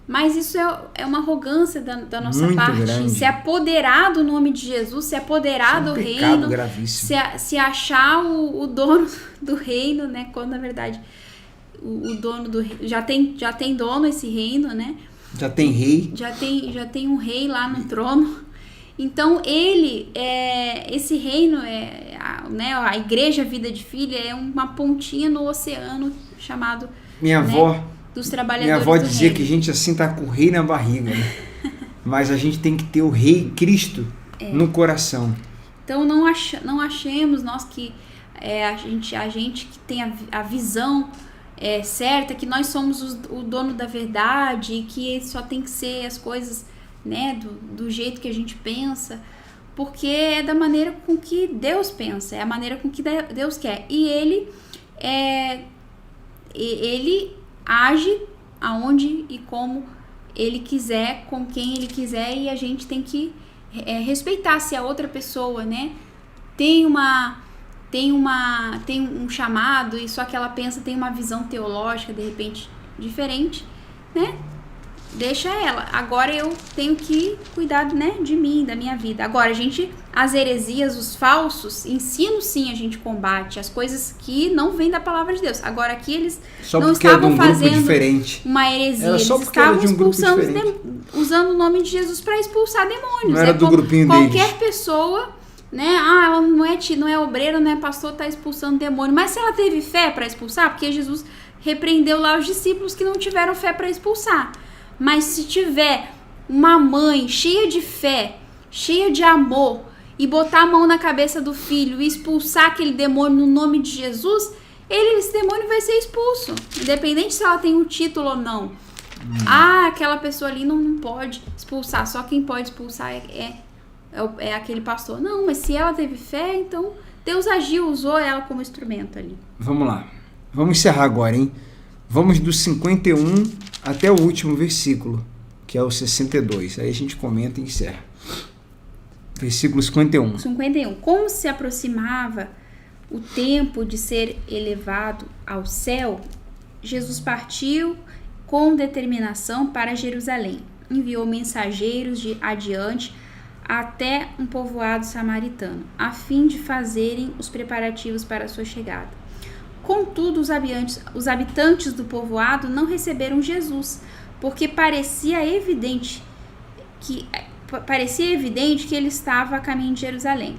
Mas isso é uma arrogância da nossa muito parte. grande. Se apoderar do nome de Jesus, se apoderar do reino, se achar o dono do reino, né? Quando na verdade o dono do reino já tem dono esse reino, né? Já tem rei. Já tem um rei lá no trono. Então esse reino a Igreja Vida de Filha é uma pontinha no oceano chamado dos trabalhadores. Minha avó dizia reino. que a gente assim tá com o rei na barriga, né? Mas a gente tem que ter o rei Cristo no coração. Então não achemos nós que a gente que tem a visão certa, que nós somos o dono da verdade, que só tem que ser as coisas, né, do jeito que a gente pensa, porque é da maneira com que Deus pensa, é a maneira com que Deus quer. E ele age aonde e como ele quiser, com quem ele quiser, e a gente tem que respeitar se a outra pessoa, né, tem um chamado e só que ela tem uma visão teológica de repente diferente, né? Deixa ela. Agora eu tenho que cuidar, né, de mim, da minha vida. Agora as heresias, os falsos ensino, sim, a gente combate as coisas que não vêm da palavra de Deus. Agora aqui eles não estavam fazendo uma heresia, eles estavam expulsando usando o nome de Jesus para expulsar demônios. Não era do grupinho qualquer deles. Pessoa, né? Ela não é obreira, não é pastor, tá expulsando demônio. Mas se ela teve fé para expulsar, porque Jesus repreendeu lá os discípulos que não tiveram fé para expulsar. Mas se tiver uma mãe cheia de fé, cheia de amor e botar a mão na cabeça do filho e expulsar aquele demônio no nome de Jesus, esse demônio vai ser expulso, independente se ela tem um título ou não. Aquela pessoa ali não pode expulsar, só quem pode expulsar é aquele pastor. Não, mas se ela teve fé, então Deus agiu, usou ela como instrumento ali. Vamos lá, vamos encerrar agora, hein? Vamos do 51 até o último versículo, que é o 62. Aí a gente comenta e encerra. Versículo 51. 51. Como se aproximava o tempo de ser elevado ao céu, Jesus partiu com determinação para Jerusalém. Enviou mensageiros adiante até um povoado samaritano, a fim de fazerem os preparativos para a sua chegada. Contudo, os habitantes do povoado não receberam Jesus, porque parecia evidente que ele estava a caminho de Jerusalém.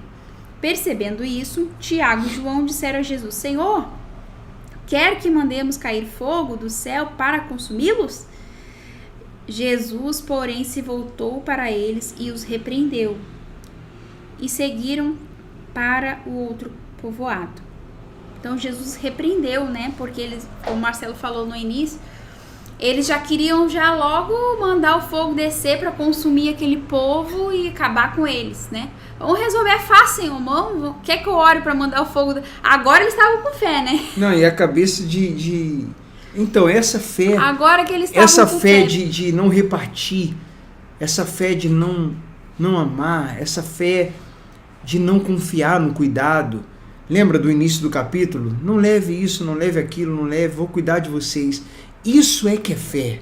Percebendo isso, Tiago e João disseram a Jesus: Senhor, quer que mandemos cair fogo do céu para consumi-los? Jesus, porém, se voltou para eles e os repreendeu, e seguiram para o outro povoado. Então Jesus repreendeu, né? Porque eles, como o Marcelo falou no início, eles já queriam logo mandar o fogo descer para consumir aquele povo e acabar com eles, né? Vamos resolver fácil, irmão. Quer que eu ore para mandar o fogo? Agora eles estavam com fé, né? Não, e a cabeça Então, essa fé... Agora que eles estavam essa com fé fé de não repartir, essa fé de não amar, essa fé de não confiar no cuidado. Lembra do início do capítulo? Não leve isso, não leve aquilo, não leve, vou cuidar de vocês. Isso é que é fé.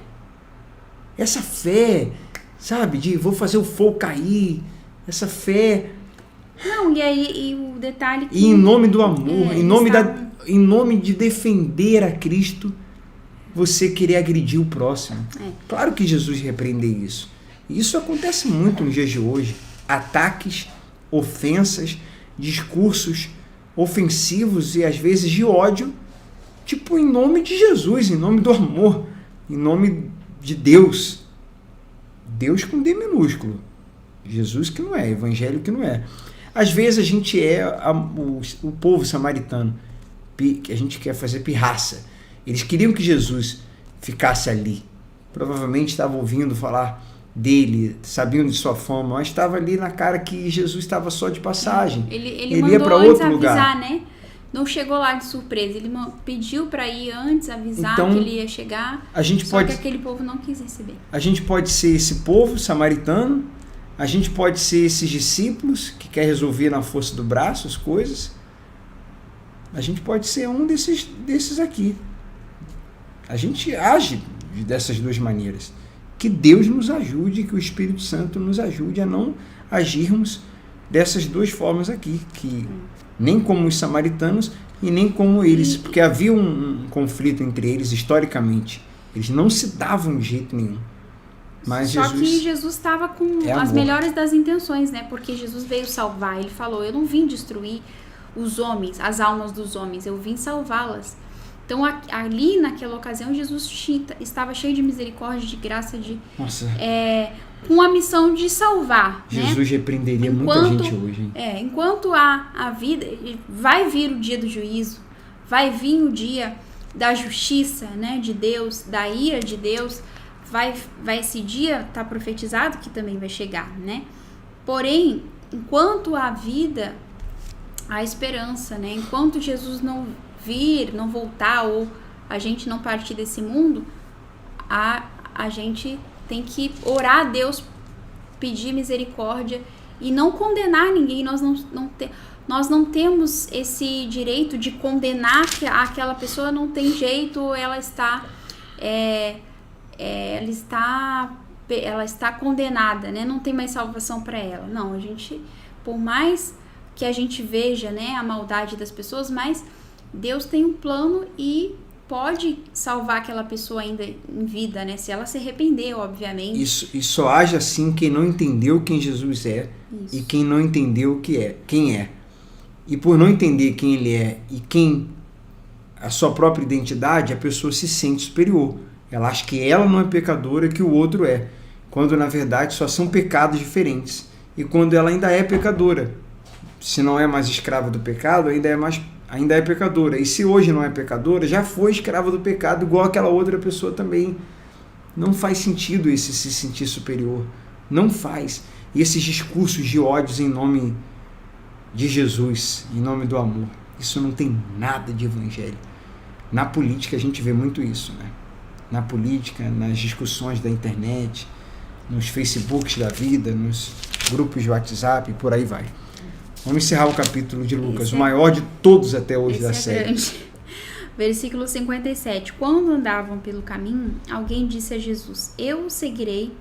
Essa fé, sabe, de vou fazer o fogo cair. Essa fé... Não, e o detalhe que... E em nome do amor, em nome de defender a Cristo, você querer agredir o próximo. Claro que Jesus repreendeu isso. E isso acontece muito nos dias de hoje. Ataques, ofensas, discursos ofensivos e às vezes de ódio, tipo em nome de Jesus, em nome do amor, em nome de Deus. Deus com D minúsculo. Jesus que não é, Evangelho que não é. Às vezes a gente é o povo samaritano, que a gente quer fazer pirraça. Eles queriam que Jesus ficasse ali. Provavelmente estavam ouvindo falar dele, sabiam de sua fama, mas estava ali na cara que Jesus estava só de passagem. Ele mandou ia para outro lugar, né? Não chegou lá de surpresa. Ele pediu para ir antes, avisar então, que ele ia chegar. Que aquele povo não quis receber. A gente pode ser esse povo samaritano. A gente pode ser esses discípulos que quer resolver na força do braço as coisas. A gente pode ser um desses aqui. A gente age dessas duas maneiras. Que Deus nos ajude, que o Espírito Santo nos ajude a não agirmos dessas duas formas aqui, que nem como os samaritanos e nem como eles, porque havia um conflito entre eles historicamente. Eles não se davam de jeito nenhum. Mas Só que Jesus estava com as melhores das intenções, né? Porque Jesus veio salvar. Ele falou: eu não vim destruir os homens, as almas dos homens, eu vim salvá-las. Então, ali naquela ocasião, Jesus estava cheio de misericórdia, de graça, com a missão de salvar. Jesus repreenderia muita gente hoje. Hein? Enquanto há vida, vai vir o dia do juízo, vai vir o dia da justiça, né, de Deus, da ira de Deus. Vai esse dia estar profetizado que também vai chegar, né? Porém, enquanto há vida, há esperança, né? Enquanto Jesus não vir, não voltar, ou a gente não partir desse mundo, a gente tem que orar a Deus, pedir misericórdia e não condenar ninguém. Nós não temos esse direito de condenar que aquela pessoa não tem jeito, ela está condenada, né? Não tem mais salvação para ela. Não, a gente, por mais que a gente veja, né, a maldade das pessoas, mas Deus tem um plano e pode salvar aquela pessoa ainda em vida, né? Se ela se arrepender, obviamente. E só age assim quem não entendeu quem Jesus é. Isso. E quem não entendeu quem é. E por não entender quem ele é e a sua própria identidade, a pessoa se sente superior. Ela acha que ela não é pecadora, que o outro é. Quando na verdade só são pecados diferentes. E quando ela ainda é pecadora, se não é mais escrava do pecado, ainda é pecadora. E se hoje não é pecadora, já foi escrava do pecado, igual aquela outra pessoa também. Não faz sentido esse se sentir superior. Não faz. E esses discursos de ódios em nome de Jesus, em nome do amor, isso não tem nada de evangelho. Na política a gente vê muito isso, né? Na política, nas discussões da internet, nos Facebooks da vida, nos grupos de WhatsApp, por aí vai. Vamos encerrar o capítulo de Lucas, o maior de todos até hoje da série. Grande. Versículo 57. Quando andavam pelo caminho, alguém disse a Jesus: eu o seguirei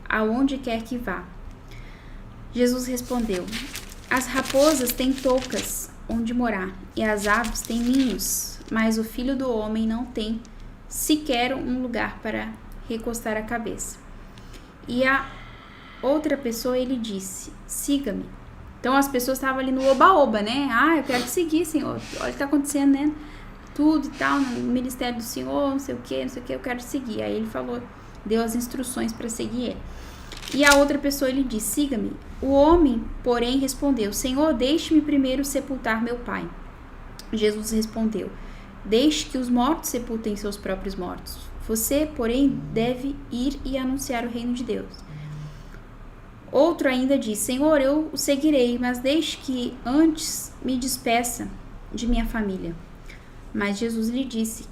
aonde quer que vá. Jesus respondeu: as raposas têm toucas onde morar, e as aves têm ninhos, mas o Filho do Homem não tem sequer um lugar para recostar a cabeça. E a outra pessoa ele disse: siga-me. Então as pessoas estavam ali no oba-oba, né? Eu quero te seguir, Senhor. Olha o que está acontecendo, né? Tudo e tal, no ministério do Senhor, não sei o que, eu quero te seguir. Aí ele falou, deu as instruções para seguir ele. E a outra pessoa ele disse: siga-me. O homem, porém, respondeu: Senhor, deixe-me primeiro sepultar meu pai. Jesus respondeu: deixe que os mortos sepultem seus próprios mortos. Você, porém, deve ir e anunciar o reino de Deus. Outro ainda disse: Senhor, eu o seguirei, mas deixe que antes me despeça de minha família. Mas Jesus lhe disse: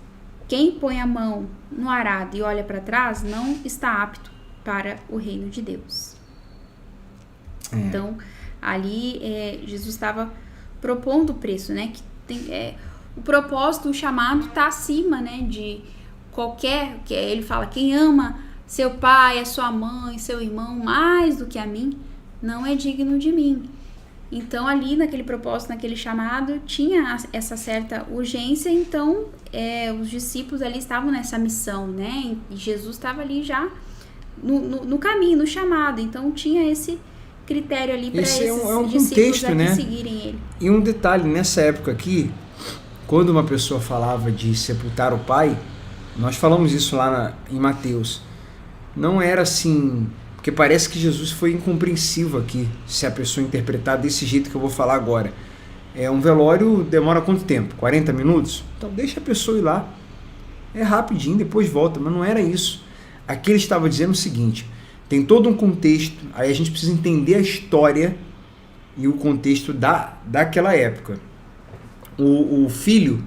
quem põe a mão no arado e olha para trás não está apto para o reino de Deus. Então, ali Jesus estava propondo o preço, né? Que o propósito, o chamado está acima, né? De qualquer, que ele fala, quem ama seu pai, a sua mãe, seu irmão mais do que a mim, não é digno de mim. Então, ali naquele propósito, naquele chamado, tinha essa certa urgência. Então, os discípulos ali estavam nessa missão, né? E Jesus estava ali já no caminho, no chamado. Então, tinha esse critério ali para esses discípulos contexto, aqui, né? seguirem ele. E um detalhe, nessa época aqui, quando uma pessoa falava de sepultar o pai, nós falamos isso lá em Mateus, não era assim... Porque parece que Jesus foi incompreensivo aqui, se a pessoa interpretar desse jeito que eu vou falar agora. Um velório demora quanto tempo? 40 minutos? Então deixa a pessoa ir lá. É rapidinho, depois volta. Mas não era isso. Aqui ele estava dizendo o seguinte, tem todo um contexto, aí a gente precisa entender a história e o contexto daquela época. O filho,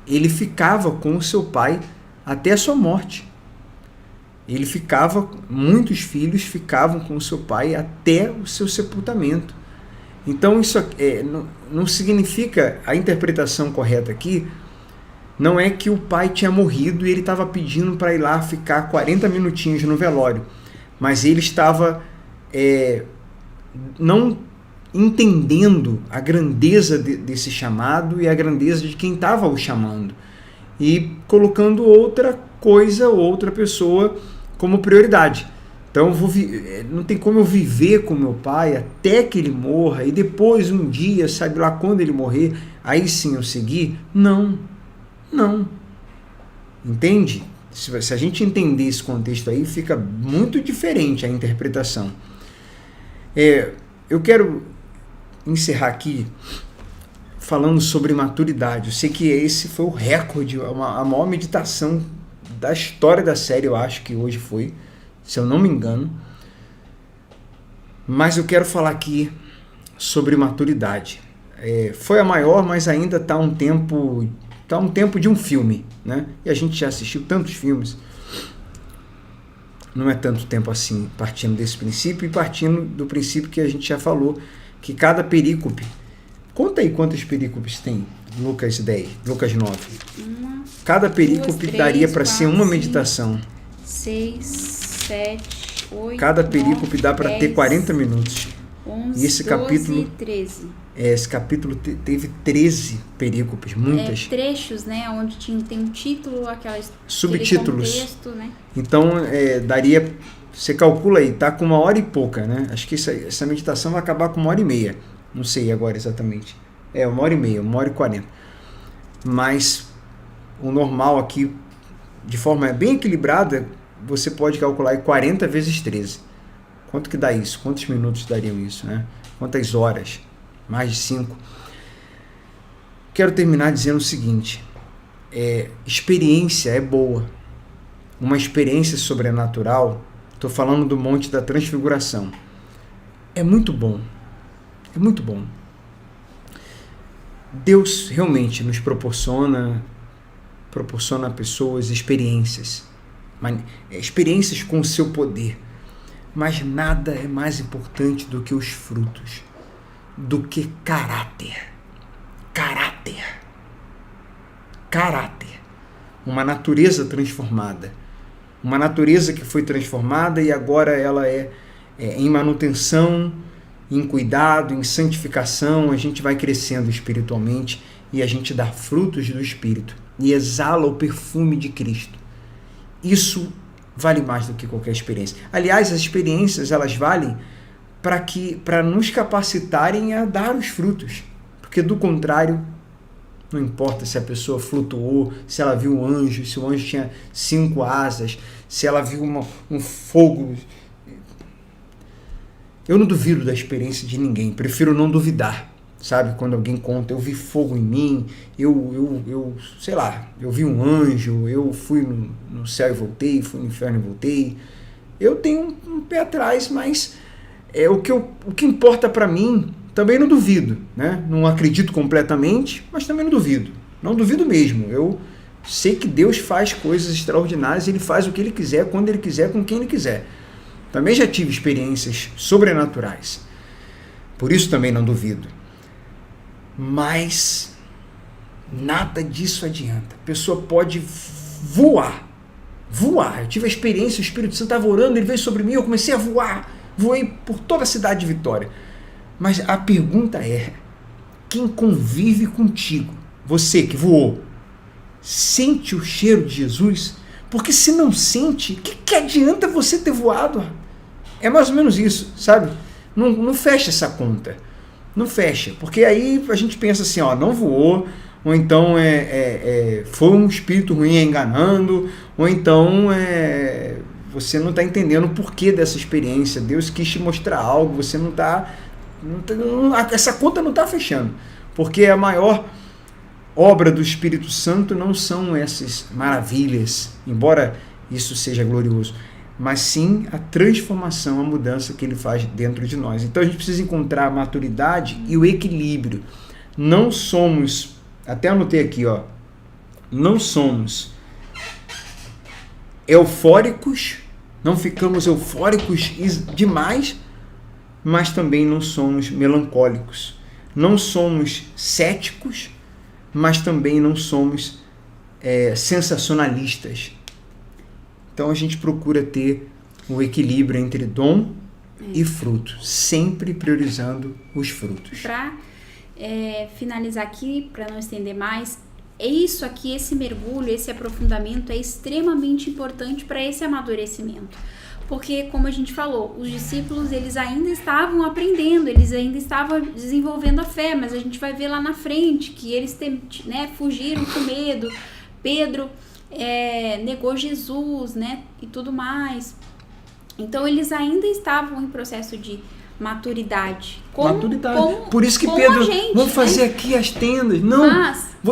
ele ficava com o seu pai até a sua morte. Muitos filhos ficavam com o seu pai até o seu sepultamento. Então isso não significa, a interpretação correta aqui, não é que o pai tinha morrido e ele estava pedindo para ir lá ficar 40 minutinhos no velório, mas ele estava não entendendo a grandeza desse chamado e a grandeza de quem estava o chamando, e colocando outra coisa, outra pessoa como prioridade. Então não tem como eu viver com meu pai até que ele morra e depois um dia, sabe lá quando ele morrer, aí sim eu seguir? Não. Entende? Se a gente entender esse contexto aí, fica muito diferente a interpretação. Eu quero encerrar aqui falando sobre maturidade. Eu sei que esse foi o recorde, a maior meditação da história da série, eu acho que hoje foi, se eu não me engano. Mas eu quero falar aqui sobre maturidade. Foi a maior, mas ainda está um tempo de um filme, né? E a gente já assistiu tantos filmes. Não é tanto tempo assim, partindo desse princípio e partindo do princípio que a gente já falou, que cada perícope... Conta aí quantas perícopes tem, Lucas 10, Lucas 9. Cada perícope daria para ser uma meditação. 6, 7, 8, cada perícope dá para ter 40 minutos. 11, e esse 12, capítulo, 13. Esse capítulo teve 13 perícopes, muitas. Trechos, né, onde tem um título, subtítulos. Aquele contexto, né? Então, daria, você calcula aí, tá com 1 hora e pouca, né? Acho que essa meditação vai acabar com 1h30. Não sei agora exatamente. 1h30, 1h40. Mas o normal aqui, de forma bem equilibrada, você pode calcular aí 40 vezes 13. Quanto que dá isso? Quantos minutos dariam isso, né? Quantas horas? mais de 5. Quero terminar dizendo o seguinte, experiência é boa. Uma experiência sobrenatural, estou falando do Monte da Transfiguração, é muito bom. É muito bom. Deus realmente nos proporciona a pessoas experiências com o seu poder. Mas nada é mais importante do que os frutos, do que caráter. Uma natureza transformada. Uma natureza que foi transformada e agora ela é em manutenção, em cuidado, em santificação. A gente vai crescendo espiritualmente e a gente dá frutos do Espírito e exala o perfume de Cristo. Isso vale mais do que qualquer experiência. Aliás, as experiências elas valem para nos capacitarem a dar os frutos, porque do contrário, não importa se a pessoa flutuou, se ela viu um anjo, se o anjo tinha 5 asas, se ela viu um fogo. Eu não duvido da experiência de ninguém, prefiro não duvidar, sabe? Quando alguém conta, eu vi fogo em mim, eu sei lá, eu vi um anjo, eu fui no céu e voltei, fui no inferno e voltei. Eu tenho um pé atrás, mas o que importa para mim, também não duvido, né? Não acredito completamente, mas também não duvido. Não duvido mesmo. Eu sei que Deus faz coisas extraordinárias, Ele faz o que Ele quiser, quando Ele quiser, com quem Ele quiser. Também já tive experiências sobrenaturais. Por isso também não duvido. Mas nada disso adianta. A pessoa pode voar. Eu tive a experiência, o Espírito Santo estava orando, ele veio sobre mim, eu comecei a voar. Voei por toda a cidade de Vitória. Mas a pergunta é, quem convive contigo, você que voou, sente o cheiro de Jesus? Porque se não sente, o que adianta você ter voado? É mais ou menos isso, sabe? Não fecha essa conta. Não fecha. Porque aí a gente pensa assim, não voou, ou então foi um espírito ruim enganando, ou então você não está entendendo o porquê dessa experiência. Deus quis te mostrar algo, você não está... essa conta não está fechando. Porque a maior obra do Espírito Santo não são essas maravilhas, embora isso seja glorioso, mas sim a transformação, a mudança que ele faz dentro de nós. Então a gente precisa encontrar a maturidade e o equilíbrio. Não somos, até anotei aqui, não somos eufóricos, não ficamos eufóricos demais, mas também não somos melancólicos. Não somos céticos, mas também não somos sensacionalistas. Então a gente procura ter o equilíbrio entre dom e fruto, sempre priorizando os frutos. Para finalizar aqui, para não estender mais, isso aqui, esse mergulho, esse aprofundamento é extremamente importante para esse amadurecimento. Porque, como a gente falou, os discípulos, eles ainda estavam aprendendo, eles ainda estavam desenvolvendo a fé, mas a gente vai ver lá na frente que eles fugiram com medo. Pedro negou Jesus, e tudo mais. Então, eles ainda estavam em processo de maturidade. Por isso que Pedro, vamos fazer aqui as tendas. Não,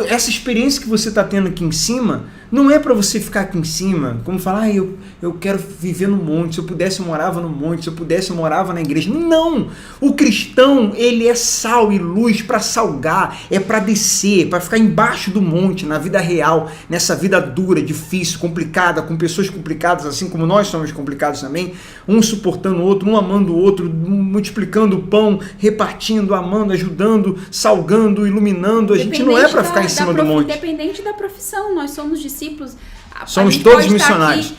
essa experiência que você está tendo aqui em cima, não é para você ficar aqui em cima, como falar, eu quero viver no monte, se eu pudesse eu morava no monte, se eu pudesse eu morava na igreja. Não! O cristão, ele é sal e luz para salgar, é para descer, para ficar embaixo do monte, na vida real, nessa vida dura, difícil, complicada, com pessoas complicadas, assim como nós somos complicados também, um suportando o outro, um amando o outro, multiplicando o pão, repartindo, amando, ajudando, salgando, iluminando. A gente não é para ficar em cima do monte. Independente da profissão, nós somos discípulos. Somos todos missionários.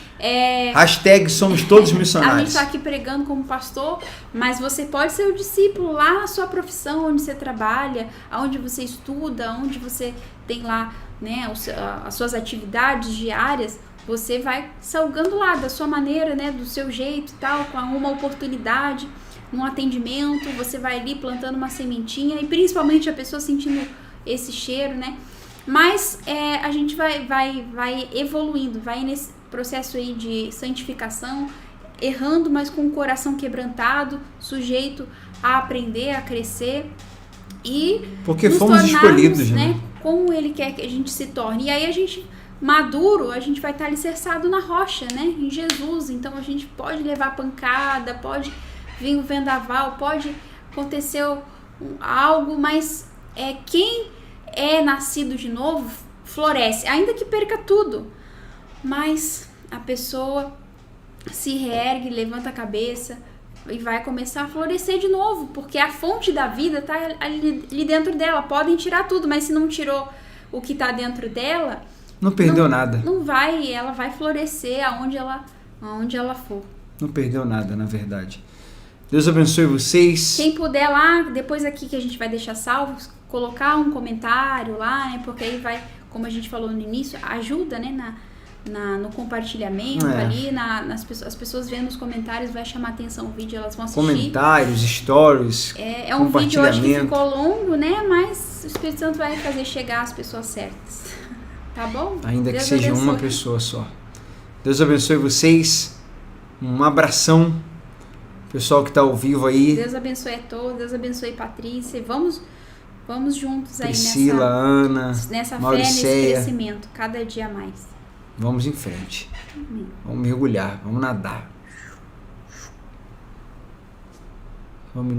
Hashtag somos todos missionários. A gente está aqui pregando como pastor, mas você pode ser o discípulo lá na sua profissão, onde você trabalha, onde você estuda, onde você tem lá as suas atividades diárias. Você vai salgando lá da sua maneira, do seu jeito e tal, com uma oportunidade, um atendimento, você vai ali plantando uma sementinha e principalmente a pessoa sentindo esse cheiro, Mas a gente vai evoluindo, vai nesse processo aí de santificação, errando, mas com o coração quebrantado, sujeito a aprender, a crescer. e porque nos fomos tornarmos, escolhidos, né? Como Ele quer que a gente se torne. E aí a gente, maduro, a gente vai estar alicerçado na rocha, né? Em Jesus. Então a gente pode levar pancada, pode vir o vendaval, pode acontecer algo, mas quem é nascido de novo floresce, ainda que perca tudo. Mas a pessoa se reergue, levanta a cabeça e vai começar a florescer de novo, porque a fonte da vida está ali dentro dela. Podem tirar tudo, mas se não tirou o que está dentro dela, Não perdeu nada. Não vai, ela vai florescer aonde ela for. Não perdeu nada, na verdade. Deus abençoe vocês. Quem puder lá, depois aqui que a gente vai deixar salvo, colocar um comentário lá, né? Porque aí vai, como a gente falou no início, ajuda, né? No compartilhamento ali, as pessoas vendo os comentários, vai chamar atenção o vídeo, elas vão assistir. Comentários, stories, é um vídeo hoje que ficou longo, né? Mas o Espírito Santo vai fazer chegar às pessoas certas. Tá bom? Ainda Deus que seja abençoe. uma pessoa só. Deus abençoe vocês. Um abração. Pessoal que está ao vivo aí. Deus abençoe a todos. Deus abençoe Patrícia. Vamos juntos aí Priscila, Ana, nessa Mauricéia. fé, nesse crescimento, cada dia mais. Vamos em frente. Amém. Vamos mergulhar, vamos nadar. Vamos